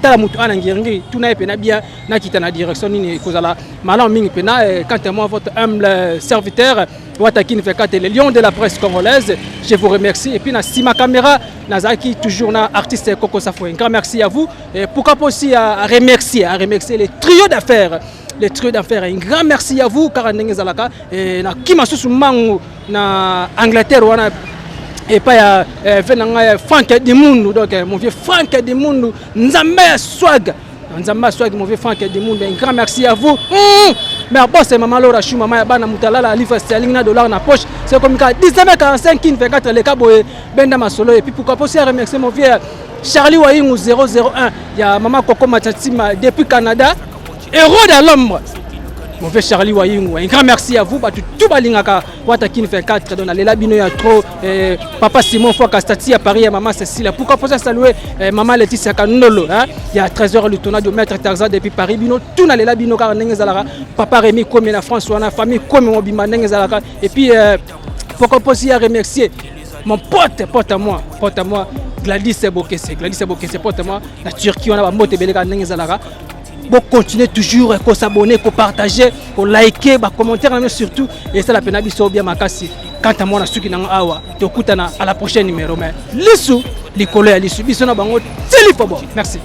tu as mutu Ngiringiri, tout n'a pas bien, n'a quitté la direction, ni Kozala, Malan Ming Pena, quant à moi, votre humble serviteur, Watakin Fekat, les lions de la presse congolaise, je vous remercie. Et puis, si ma caméra, Nazaki, toujours na artiste Coco Safo, un grand merci à vous. Et pourquoi pas aussi à remercier les trios d'affaires. Les trucs d'affaires. Un grand merci à vous, car Zalaka et na Kimasusu Mangu na Angleterre wana et pas venanga Frank Dimundu donc mon vieux Frank Dimundu Nzamba swag mon vieux Frank Dimundu un grand merci à vous. Mais boss maman Laura Chou maman bana mutalala livre sterling na dollar na poche c'est comme 1945 qui fait 4 les caboé benda masolo et puis pourquoi pas aussi remercier mon vieux Charlie Wayingu 001 il y a maman Coco Matatima depuis Canada. Héros de l'ombre. Mon vieux Charlie Wayingu, un grand merci à vous. Tout balingaka, Watakin fait 4, donc les labino ya trop. Papa Simon Foka Stati à Paris et maman Cécile. Pourquoi faut saluer maman Laetitia Kanolo, il y a 13h le tournage de maître Tarzan depuis Paris bino tout na les labino car nengezalaka. Papa Rémi comme la France ou la famille comme mon bima nengezalaka. Et puis pourquoi pas aussi à remercier mon pote à moi Gladys Bokesse, pote à moi la Turquie on a moté belega nengezalaka. Pour continuer toujours, pour s'abonner, pour partager, pour liker, pour commenter surtout. Et ça la peine à bien makasi. Quant à moi, je suis awa. À la prochaine numéro. Mais l'issue, les collègues, les subis, sont bon. Merci.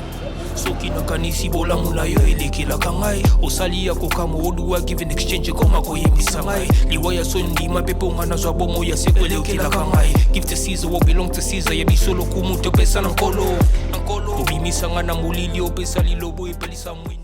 Soki nakanisi bolamu na yo elekela kangai osali ya kokamo oduwa give an exchange koma koyebisa ngai liwaya sondi mapepo ngana zwa bomo ya sekwelekela kangai give to Caesar what belong to Caesar yebisolo kumu topesa na nkolo obimisa ngana mulili opesa lilobo epelisa mwini.